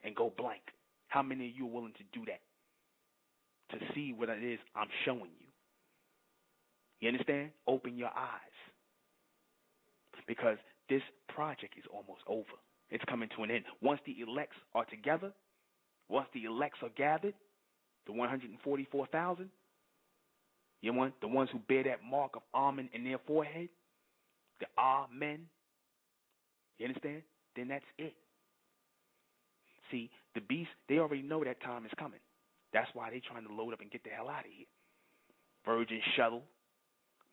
and go blank. How many of you are willing to do that? To see what it is I'm showing you. You understand? Open your eyes. Because this project is almost over. It's coming to an end. Once the elects are together, once the elects are gathered, the 144,000, you want the ones who bear that mark of Amen in their forehead, the Amen, you understand? Then that's it. See, the beast, they already know that time is coming. That's why they're trying to load up and get the hell out of here. Virgin shuttle,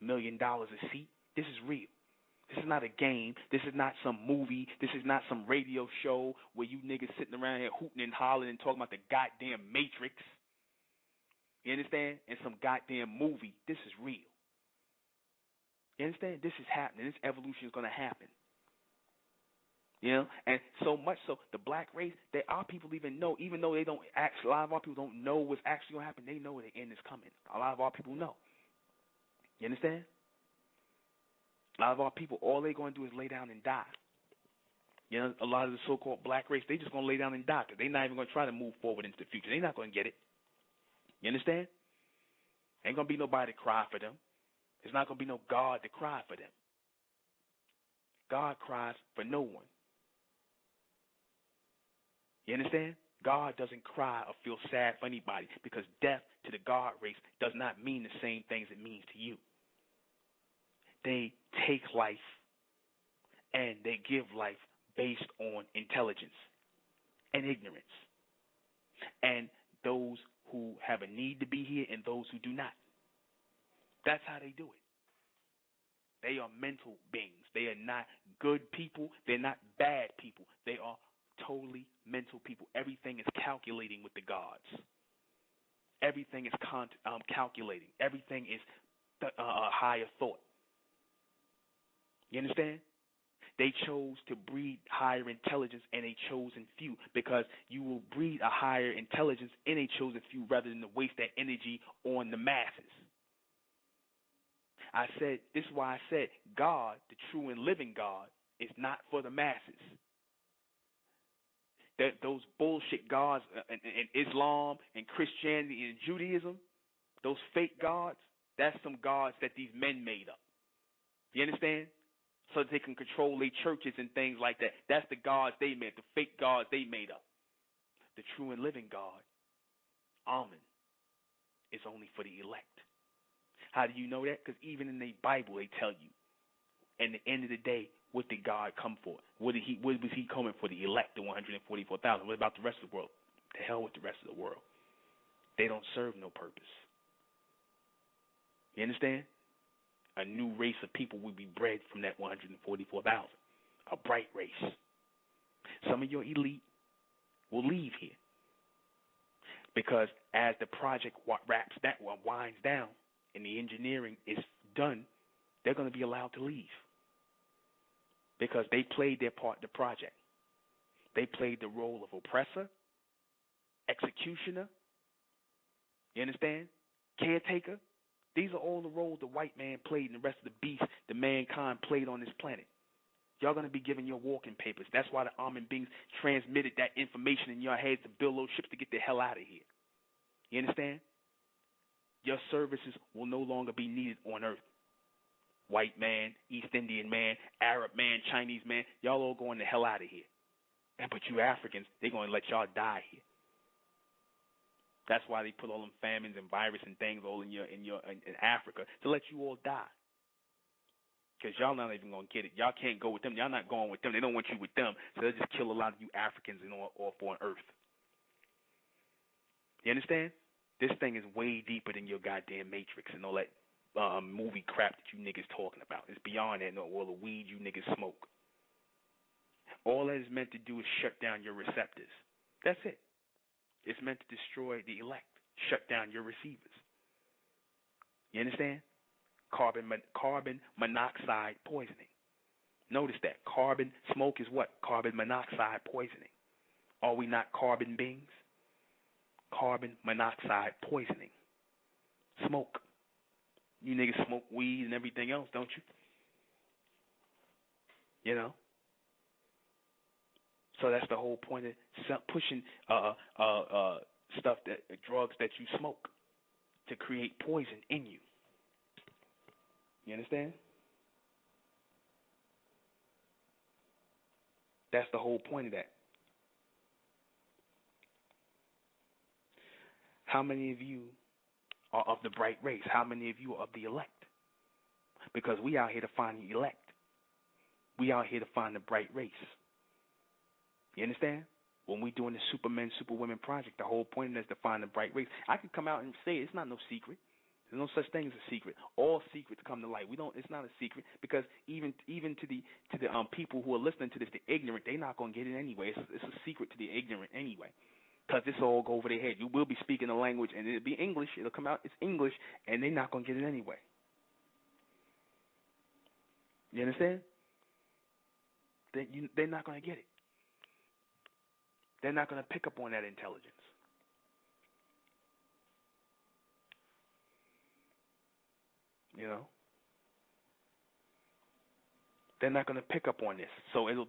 $1 million a seat. This is real. This is not a game. This is not some movie. This is not some radio show where you niggas sitting around here hooting and hollering and talking about the goddamn Matrix. You understand? And some goddamn movie. This is real. You understand? This is happening. This evolution is going to happen. You know, and so much so, the black race, our people even know, even though they don't a lot of our people don't know what's actually going to happen, they know the end is coming. A lot of our people know. You understand? A lot of our people, all they're going to do is lay down and die. You know, a lot of the so-called black race, they just going to lay down and die because they're not even going to try to move forward into the future. They're not going to get it. You understand? Ain't going to be nobody to cry for them. There's not going to be no God to cry for them. God cries for no one. You understand? God doesn't cry or feel sad for anybody because death to the God race does not mean the same things it means to you. They take life and they give life based on intelligence and ignorance. And those who have a need to be here and those who do not. That's how they do it. They are mental beings. They are not good people. They're not bad people. They are totally mental people. Everything is calculating with the gods. Everything is calculating. Everything is higher thought. You understand? They chose to breed higher intelligence in a chosen few because you will breed a higher intelligence in a chosen few rather than to waste that energy on the masses. This is why I said God, the true and living God, is not for the masses. Those bullshit gods in Islam and Christianity and Judaism, those fake gods, that's some gods that these men made up. You understand? So that they can control their churches and things like that. That's the gods they made, the fake gods they made up. The true and living God, Amen, is only for the elect. How do you know that? Because even in the Bible they tell you, at the end of the day, what did God come for? What was he coming for? The elect, the 144,000. What about the rest of the world? The hell with the rest of the world. They don't serve no purpose. You understand? A new race of people will be bred from that 144,000. A bright race. Some of your elite will leave here. Because as the project winds down and the engineering is done, they're going to be allowed to leave. Because they played their part in the project. They played the role of oppressor, executioner, you understand? Caretaker. These are all the roles the white man played and the rest of the beasts, the mankind played on this planet. Y'all going to be given your walking papers. That's why the almond beings transmitted that information in your heads to build those ships to get the hell out of here. You understand? Your services will no longer be needed on earth. White man, East Indian man, Arab man, Chinese man, y'all all going the hell out of here. But you Africans, they're going to let y'all die here. That's why they put all them famines and virus and things all in Africa to let you all die. Because y'all not even going to get it. Y'all can't go with them. Y'all not going with them. They don't want you with them. So they'll just kill a lot of you Africans and all on earth. You understand? This thing is way deeper than your goddamn Matrix and all that movie crap that you niggas talking about. It's beyond that, all the weed you niggas smoke. All that is meant to do is shut down your receptors. That's it. It's meant to destroy the elect, shut down your receivers. You understand? Carbon monoxide poisoning. Notice that. Carbon smoke is what? Carbon monoxide poisoning. Are we not carbon beings? Carbon monoxide poisoning. Smoke. You niggas smoke weed and everything else, don't you? You know? So that's the whole point of pushing stuff, drugs that you smoke to create poison in you. You understand? That's the whole point of that. How many of you are of the bright race? How many of you are of the elect? Because we out here to find the elect. We out here to find the bright race. You understand? When we doing the Supermen, Superwomen project, the whole point is to find the bright race. I can come out and say it's not no secret. There's no such thing as a secret. All secrets come to light. It's not a secret because even to the people who are listening to this, the ignorant, they're not gonna get it anyway. It's a secret to the ignorant anyway. Because this all go over their head. You will be speaking a language and it'll be English. It'll come out, it's English, and they're not gonna get it anyway. You understand? They're not gonna get it. They're not going to pick up on that intelligence. You know? They're not going to pick up on this. So it's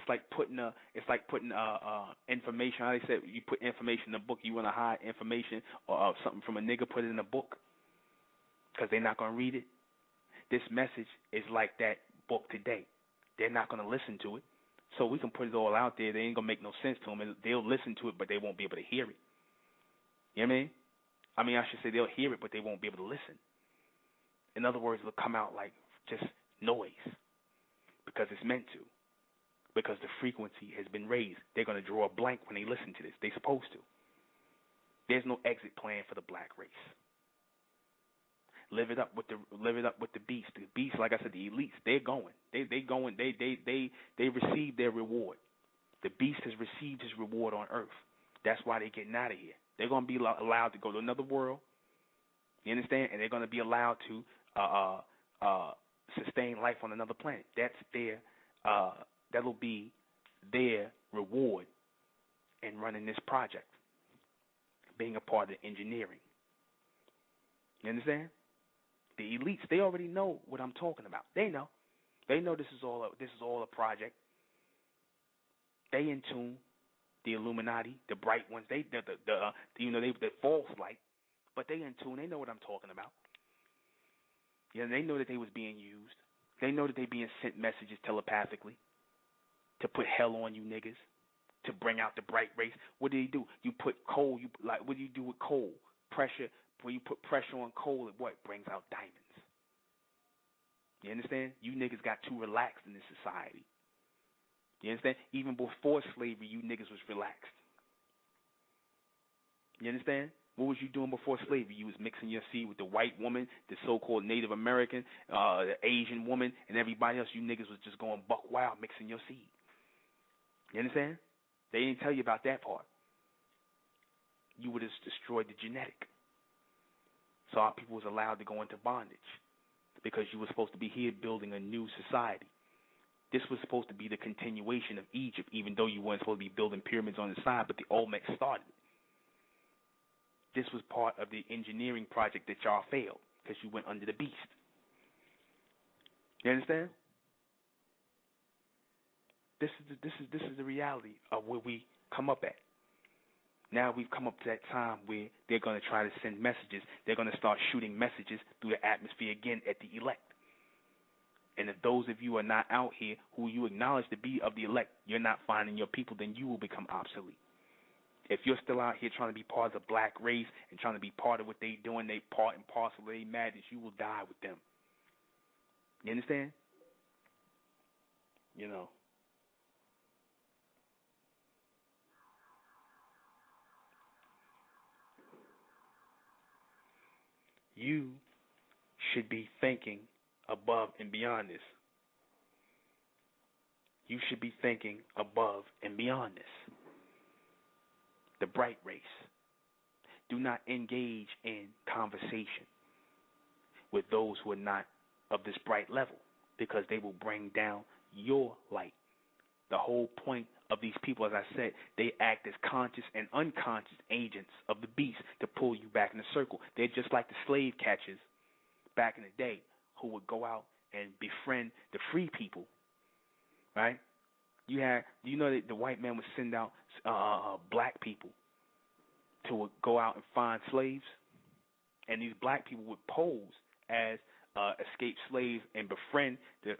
like putting information. How they said you put information in a book, you want to hide information or something from a nigga, put it in a book because they're not going to read it. This message is like that book today. They're not going to listen to it. So we can put it all out there. They ain't going to make no sense to them. They'll listen to it, but they won't be able to hear it. You know what I mean? I should say they'll hear it, but they won't be able to listen. In other words, it'll come out like just noise because it's meant to, because the frequency has been raised. They're going to draw a blank when they listen to this. They're supposed to. There's no exit plan for the black race. Live it up with the beast. The beast, like I said, the elites, they're going. They received their reward. The beast has received his reward on earth. That's why they're getting out of here. They're going to be allowed to go to another world. You understand? And they're going to be allowed to sustain life on another planet. That's their that'll be their reward in running this project, being a part of the engineering. You understand? The elites, they already know what I'm talking about. They know this is all a project. They in tune. The Illuminati, the bright ones, they the false light, but they in tune. They know what I'm talking about. Yeah, they know that they was being used. They know that they being sent messages telepathically to put hell on you niggas, to bring out the bright race. What do you do? You put coal. What do you do with coal? Pressure. When you put pressure on coal, it brings out diamonds. You understand? You niggas got too relaxed in this society. You understand? Even before slavery, you niggas was relaxed. You understand? What was you doing before slavery? You was mixing your seed with the white woman, the so-called Native American, the Asian woman, and everybody else. You niggas was just going buck wild mixing your seed. You understand? They didn't tell you about that part. You would have destroyed the genetic. So our people was allowed to go into bondage because you were supposed to be here building a new society. This was supposed to be the continuation of Egypt, even though you weren't supposed to be building pyramids on the side, but the Olmecs started it. This was part of the engineering project that y'all failed because you went under the beast. You understand? This is the reality of where we come up at. Now we've come up to that time where they're going to try to send messages. They're going to start shooting messages through the atmosphere again at the elect. And if those of you are not out here who you acknowledge to be of the elect, you're not finding your people, then you will become obsolete. If you're still out here trying to be part of the black race and trying to be part of what they doing, they part and parcel of their madness, you will die with them. You understand? You know. You should be thinking above and beyond this. You should be thinking above and beyond this. The bright race. Do not engage in conversation with those who are not of this bright level because they will bring down your light. The whole point of these people, as I said, they act as conscious and unconscious agents of the beast to pull you back in the circle. They're just like the slave catchers back in the day who would go out and befriend the free people, right? Do you know that the white man would send out black people to go out and find slaves, and these black people would pose as escaped slaves and befriend the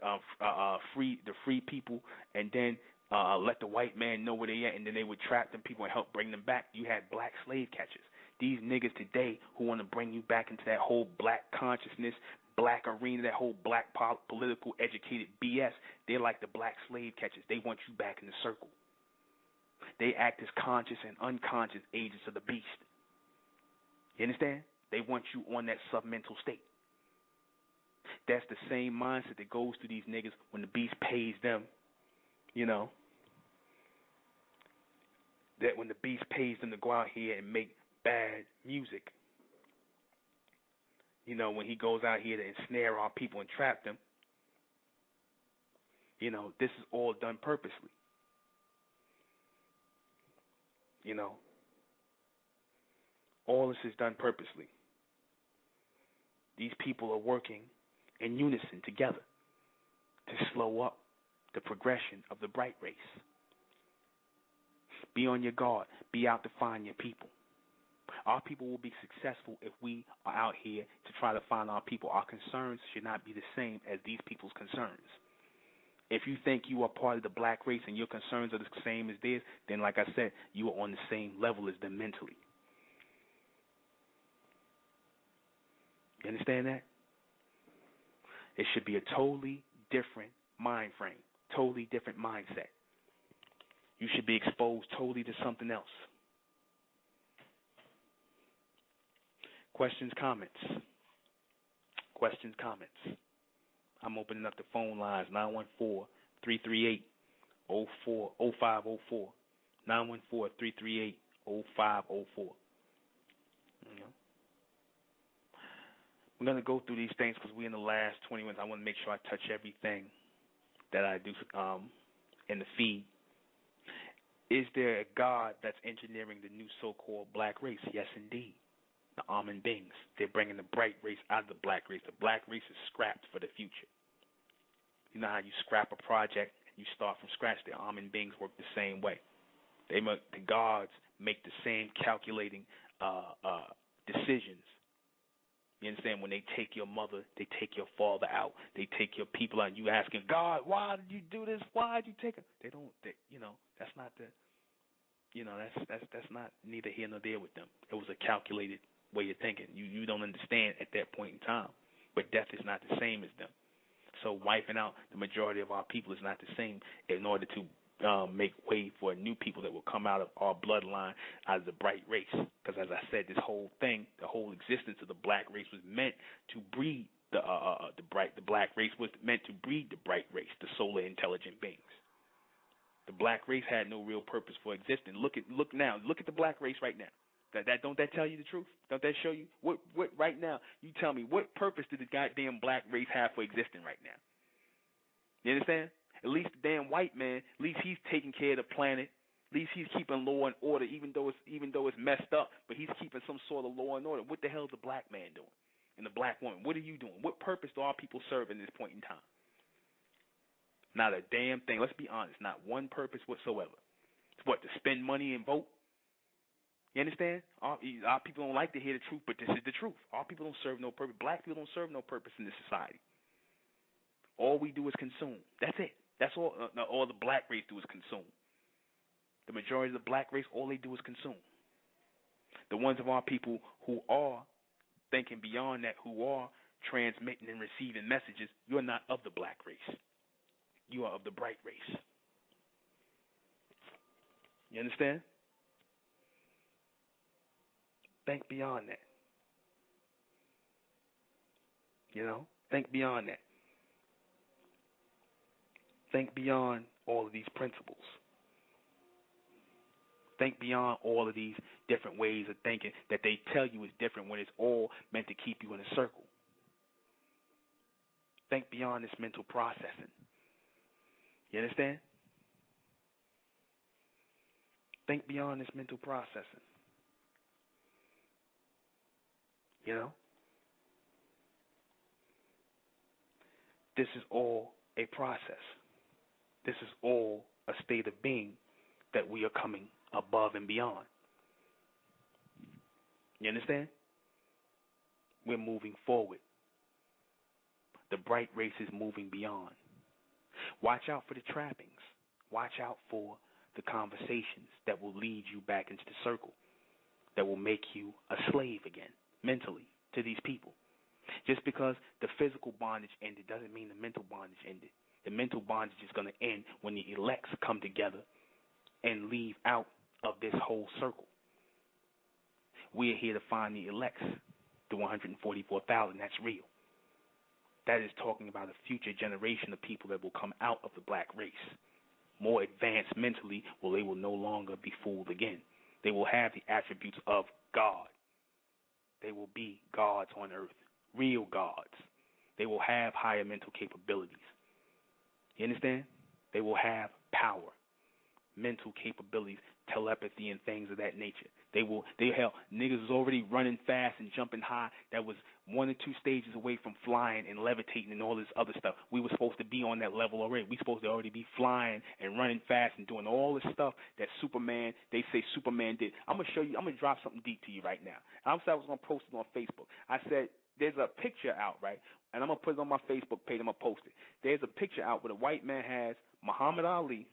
free people, and then let the white man know where they at, and then they would trap them people and help bring them back. You had black slave catchers. These niggas today who want to bring you back into that whole black consciousness, black arena, that whole black political educated BS, they're like the black slave catchers. They want you back in the circle. They act as conscious and unconscious agents of the beast. You understand? They want you on that submental state. That's the same mindset that goes through these niggas when the beast pays them, you know, that when the beast pays them to go out here and make bad music, you know, when he goes out here to ensnare our people and trap them, you know, this is all done purposely. You know, all this is done purposely. These people are working in unison together to slow up the progression of the bright race. Be on your guard. Be out to find your people. Our people will be successful if we are out here to try to find our people. Our concerns should not be the same as these people's concerns. If you think you are part of the black race and your concerns are the same as theirs, then like I said, you are on the same level as them mentally. You understand that? It should be a totally different mind frame, totally different mindset. You should be exposed totally to something else. Questions, comments? Questions, comments? I'm opening up the phone lines, 914-338-0504. 914-338-0504. We're going to go through these things because we're in the last 20 minutes. I want to make sure I touch everything that I do in the feed. Is there a God that's engineering the new so-called black race? Yes, indeed. The almond beings. They're bringing the bright race out of the black race. The black race is scrapped for the future. You know how you scrap a project and you start from scratch? The almond beings work the same way. The gods make the same calculating decisions. You understand? When they take your mother, they take your father out, they take your people out, and you asking, God, why did you do this? Why did you take it? They don't, that's not that's not neither here nor there with them. It was a calculated way of thinking. You don't understand at that point in time. But death is not the same as them. So wiping out the majority of our people is not the same in order to make way for new people that will come out of our bloodline as the bright race. Because as I said, this whole thing, the whole existence of the black race was meant to breed the black race was meant to breed the bright race, the solar intelligent beings. The black race had no real purpose for existing. Look at the black race right now. Don't that tell you the truth? Don't that show you what right now? You tell me, what purpose did the goddamn black race have for existing right now? You understand? At least the damn white man, at least he's taking care of the planet. At least he's keeping law and order, even though it's messed up. But he's keeping some sort of law and order. What the hell is the black man doing? And the black woman, what are you doing? What purpose do our people serve in this point in time? Not a damn thing. Let's be honest. Not one purpose whatsoever. It's what, to spend money and vote? You understand? Our people don't like to hear the truth, but this is the truth. Our people don't serve no purpose. Black people don't serve no purpose in this society. All we do is consume. That's it. That's all. All the black race do is consume. The majority of the black race, all they do is consume. The ones of our people who are thinking beyond that, who are transmitting and receiving messages, you're not of the black race. You are of the bright race. You understand? Think beyond that. Think beyond that. Think beyond all of these principles. Think beyond all of these different ways of thinking that they tell you is different when it's all meant to keep you in a circle. Think beyond this mental processing. You understand? Think beyond this mental processing. This is all a process. This is all a state of being that we are coming above and beyond. You understand? We're moving forward. The bright race is moving beyond. Watch out for the trappings. Watch out for the conversations that will lead you back into the circle, that will make you a slave again, mentally, to these people. Just because the physical bondage ended doesn't mean the mental bondage ended. The mental bondage is going to end when the elects come together and leave out of this whole circle. We are here to find the elects, the 144,000. That's real. That is talking about a future generation of people that will come out of the black race, more advanced mentally, where they will no longer be fooled again. They will have the attributes of God. They will be gods on earth, real gods. They will have higher mental capabilities. You understand? They will have power, mental capabilities, telepathy, and things of that nature. Hell, niggas was already running fast and jumping high. That was 1 or 2 stages away from flying and levitating and all this other stuff. We were supposed to be on that level already. We supposed to already be flying and running fast and doing all this stuff that Superman, they say Superman did. I'm going to show you, I'm going to drop something deep to you right now. I was going to post it on Facebook. I said, there's a picture out, right? And I'm going to put it on my Facebook page. I'm going to post it. There's a picture out where the white man has Muhammad Ali.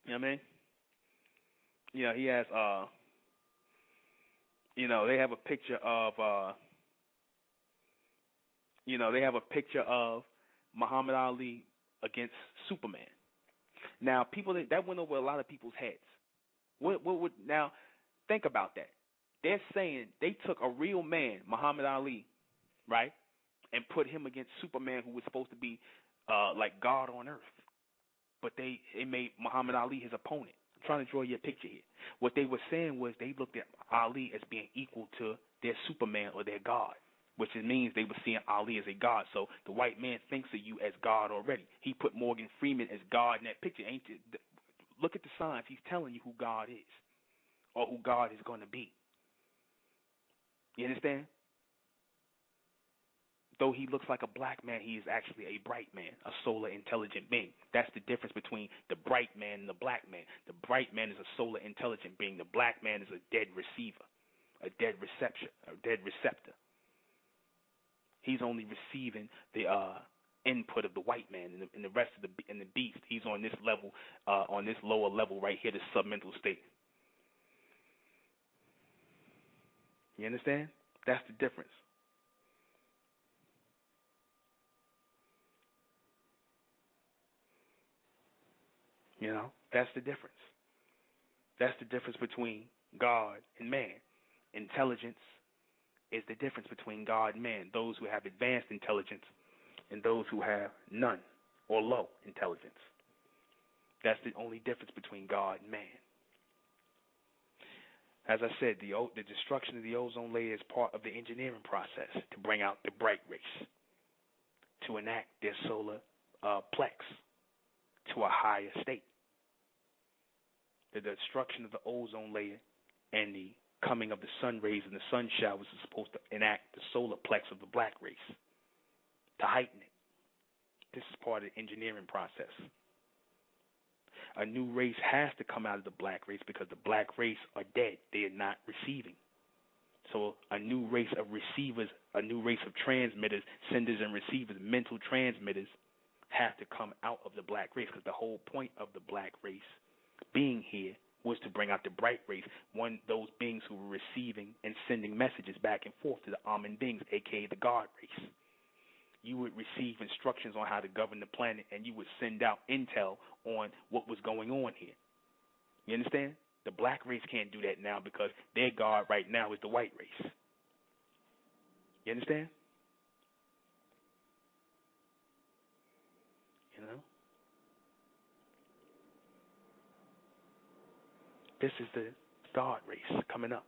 You know what I mean? You know, he has, they have a picture of, they have a picture of Muhammad Ali against Superman. Now, people, that went over a lot of people's heads. What would, now, think about that. They're saying they took a real man, Muhammad Ali, right, and put him against Superman, who was supposed to be like God on earth. But they made Muhammad Ali his opponent. I'm trying to draw you a picture here. What they were saying was they looked at Ali as being equal to their Superman or their God, which means they were seeing Ali as a God. So the white man thinks of you as God already. He put Morgan Freeman as God in that picture. Look at the signs. He's telling you who God is or who God is going to be. You understand? Though he looks like a black man, he is actually a bright man, a solar intelligent being. That's the difference between the bright man and the black man. The bright man is a solar intelligent being. The black man is a dead receiver, a dead receptor. He's only receiving the input of the white man, and the rest of the beast. He's on this level, on this lower level right here, the submental state. You understand? That's the difference. You know, that's the difference. That's the difference between God and man. Intelligence is the difference between God and man. Those who have advanced intelligence and those who have none or low intelligence. That's the only difference between God and man. As I said, the destruction of the ozone layer is part of the engineering process to bring out the bright race, to enact their solar plex to a higher state. The destruction of the ozone layer and the coming of the sun rays and the sun showers is supposed to enact the solar plex of the black race, to heighten it. This is part of the engineering process. A new race has to come out of the black race because the black race are dead. They are not receiving. So a new race of receivers, a new race of transmitters, senders and receivers, mental transmitters have to come out of the black race, because the whole point of the black race being here was to bring out the bright race, those beings who were receiving and sending messages back and forth to the Amen beings, a.k.a. the God race. You would receive instructions on how to govern the planet, and you would send out intel on what was going on here. You understand? The black race can't do that now because their God right now is the white race. You understand? You know? This is the God race coming up.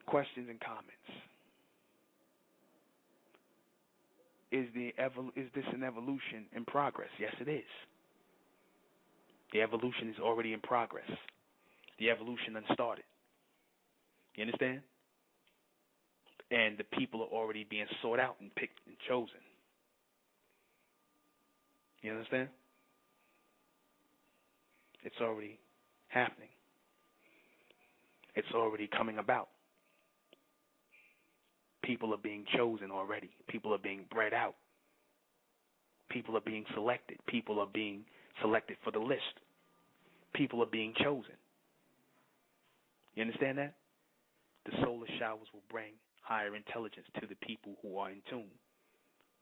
Questions and comments. Is this an evolution in progress? Yes, it is. The evolution is already in progress. The evolution unstarted. You understand? And the people are already being sought out and picked and chosen. You understand? It's already happening. It's already coming about. People are being chosen already. People are being bred out. People are being selected. People are being selected for the list. People are being chosen. You understand that? The solar showers will bring higher intelligence to the people who are in tune.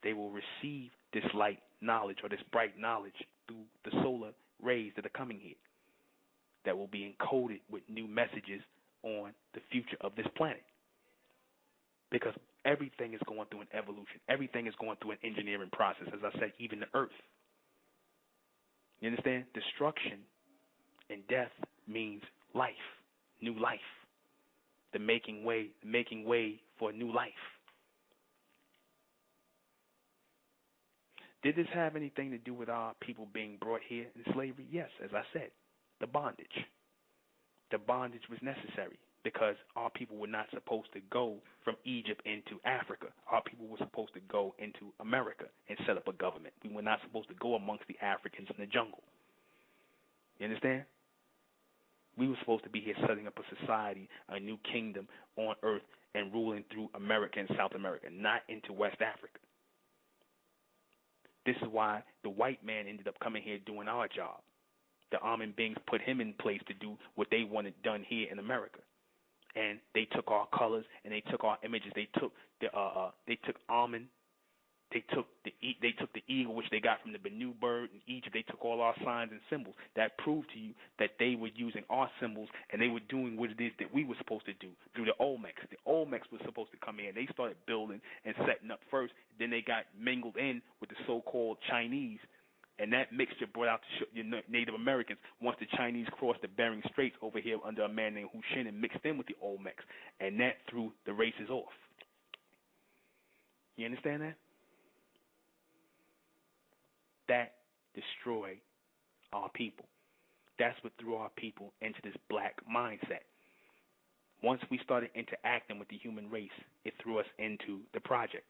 They will receive this light knowledge or this bright knowledge through the solar rays that are coming here, that will be encoded with new messages on the future of this planet. Because everything is going through an evolution. Everything is going through an engineering process. As I said, even the earth. You understand? Destruction and death means life, new life. The making way for a new life. Did this have anything to do with our people being brought here in slavery? Yes, as I said, the bondage. The bondage was necessary because our people were not supposed to go from Egypt into Africa. Our people were supposed to go into America and set up a government. We were not supposed to go amongst the Africans in the jungle. You understand? We were supposed to be here setting up a society, a new kingdom on earth, and ruling through America and South America, not into West Africa. This is why the white man ended up coming here doing our job. The almond beings put him in place to do what they wanted done here in America. And they took our colors and they took our images. They took almond. They took the eagle, which they got from the Benu bird in Egypt. They took all our signs and symbols. That proved to you that they were using our symbols and they were doing what it is that we were supposed to do through the Olmecs. The Olmecs were supposed to come in. They started building and setting up first. Then they got mingled in with the so-called Chinese, and that mixture brought out the Native Americans once the Chinese crossed the Bering Straits over here under a man named Hushin and mixed in with the Olmecs, and that threw the races off. You understand that? That destroyed our people. That's what threw our people into this black mindset. Once we started interacting with the human race, it threw us into the project.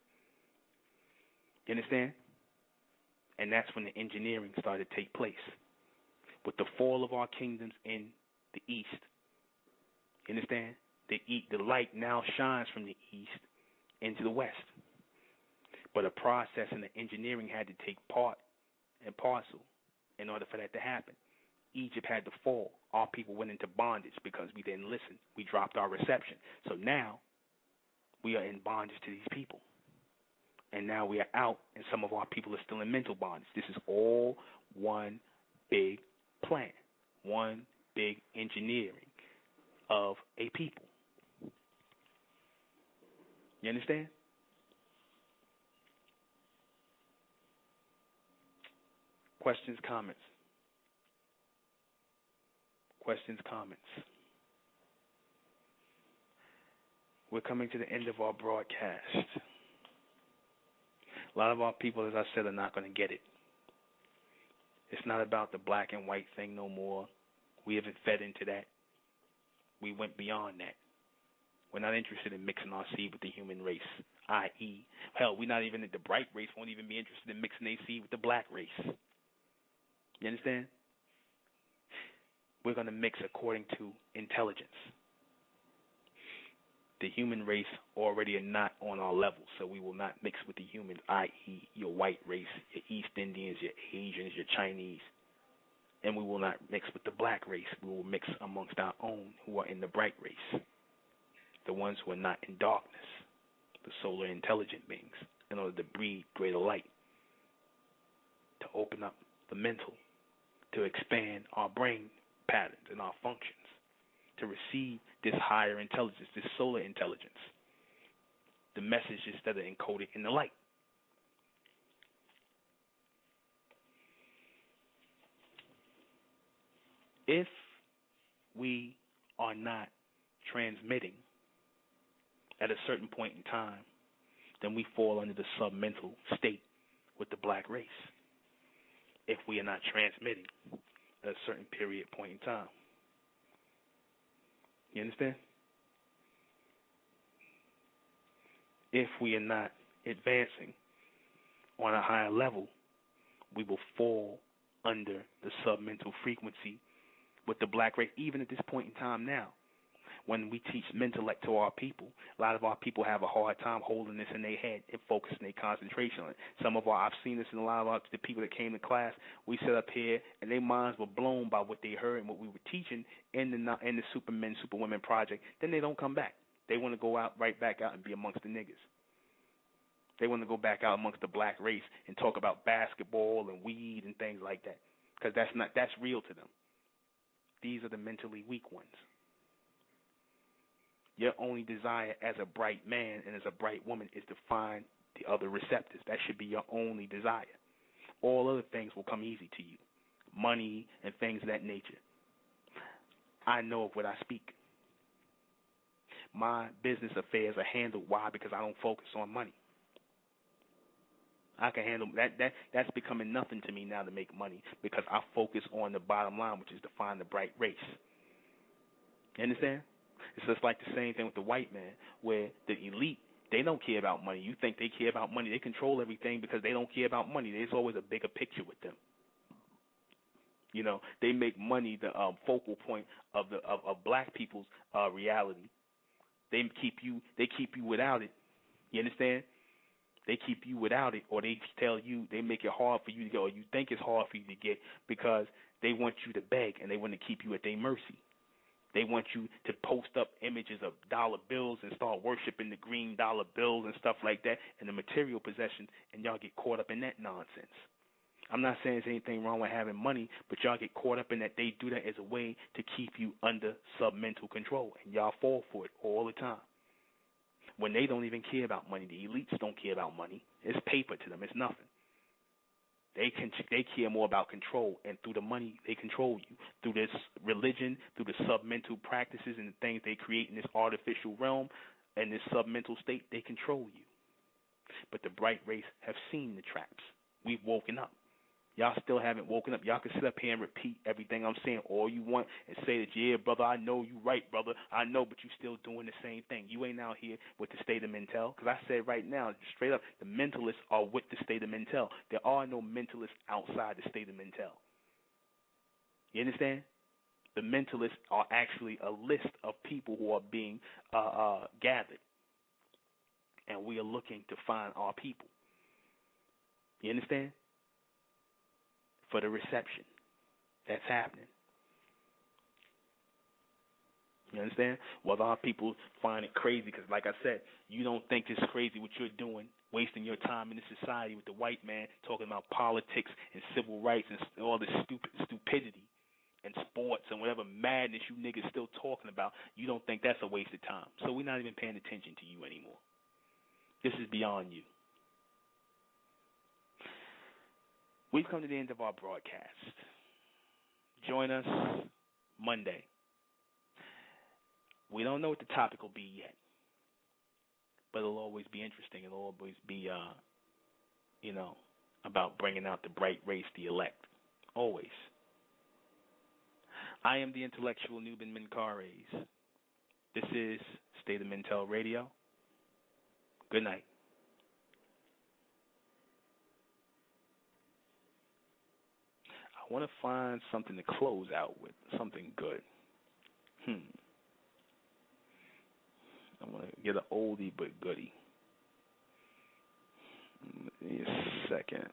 You understand? And that's when the engineering started to take place. With the fall of our kingdoms in the east, you understand? The light now shines from the east into the west. But a process and the engineering had to take part and parcel in order for that to happen. Egypt had to fall. Our people went into bondage because we didn't listen. We dropped our reception. So now we are in bondage to these people. And now we are out, and some of our people are still in mental bondage. This is all one big plan, one big engineering of a people. You understand? Questions, comments? Questions, comments? We're coming to the end of our broadcast. A lot of our people, as I said, are not going to get it. It's not about the black and white thing no more. We haven't fed into that. We went beyond that. We're not interested in mixing our seed with the human race, i.e., hell, we're not even, the bright race won't even be interested in mixing their seed with the black race. You understand? We're going to mix according to intelligence. The human race already are not on our level, so we will not mix with the humans, i.e., your white race, your East Indians, your Asians, your Chinese. And we will not mix with the black race. We will mix amongst our own who are in the bright race, the ones who are not in darkness, the solar intelligent beings, in order to breed greater light, to open up the mental, to expand our brain patterns and our functions, to receive this higher intelligence, this solar intelligence, the messages that are encoded in the light. If we are not transmitting at a certain point in time, then we fall under the submental state with the black race. If we are not transmitting at a certain point in time. You understand? If we are not advancing on a higher level, we will fall under the submental frequency with the black race, even at this point in time now. When we teach mentellect to our people, a lot of our people have a hard time holding this in their head and focusing their concentration on it. I've seen this in a lot of the people that came to class. We sat up here and their minds were blown by what they heard and what we were teaching in the Supermen, Superwomen project. Then they don't come back. They want to go out right back out and be amongst the niggas. They want to go back out amongst the black race and talk about basketball and weed and things like that, because that's real to them. These are the mentally weak ones. Your only desire as a bright man and as a bright woman is to find the other receptors. That should be your only desire. All other things will come easy to you. Money and things of that nature. I know of what I speak. My business affairs are handled. Why? Because I don't focus on money. I can handle that. That's becoming nothing to me now to make money because I focus on the bottom line, which is to find the bright race. You understand? It's just like the same thing with the white man, where the elite, they don't care about money. You think they care about money? They control everything because they don't care about money. There's always a bigger picture with them. You know, they make money the focal point of black people's reality. They keep you without it. You understand? They keep you without it, or they tell you, they make it hard for you to get, or you think it's hard for you to get because they want you to beg and they want to keep you at their mercy. They want you to post up images of dollar bills and start worshiping the green dollar bills and stuff like that and the material possessions, and y'all get caught up in that nonsense. I'm not saying there's anything wrong with having money, but y'all get caught up in that. They do that as a way to keep you under submental control, and y'all fall for it all the time. When they don't even care about money, the elites don't care about money. It's paper to them. It's nothing. They care more about control, and through the money, they control you. Through this religion, through the submental practices and the things they create in this artificial realm and this submental state, they control you. But the bright race have seen the traps. We've woken up. Y'all still haven't woken up. Y'all can sit up here and repeat everything I'm saying all you want and say that, yeah, brother, I know you right, brother. I know, but you still doing the same thing. You ain't out here with the state of mental. Because I said right now, straight up, the mentalists are with the state of mental. There are no mentalists outside the state of mental. You understand? The mentalists are actually a list of people who are being gathered. And we are looking to find our people. You understand? For the reception that's happening. You understand? Whether our people find it crazy, because like I said, you don't think it's crazy what you're doing, wasting your time in this society with the white man talking about politics and civil rights and all this stupidity and sports and whatever madness you niggas still talking about. You don't think that's a waste of time. So we're not even paying attention to you anymore. This is beyond you. We've come to the end of our broadcast. Join us Monday. We don't know what the topic will be yet, but it'll always be interesting. It'll always be, about bringing out the bright race, the elect. Always. I am the intellectual Nuben Menkarayzz. This is State of Mental Radio. Good night. I want to find something to close out with, something good. I want to get an oldie but goodie. Give me a second.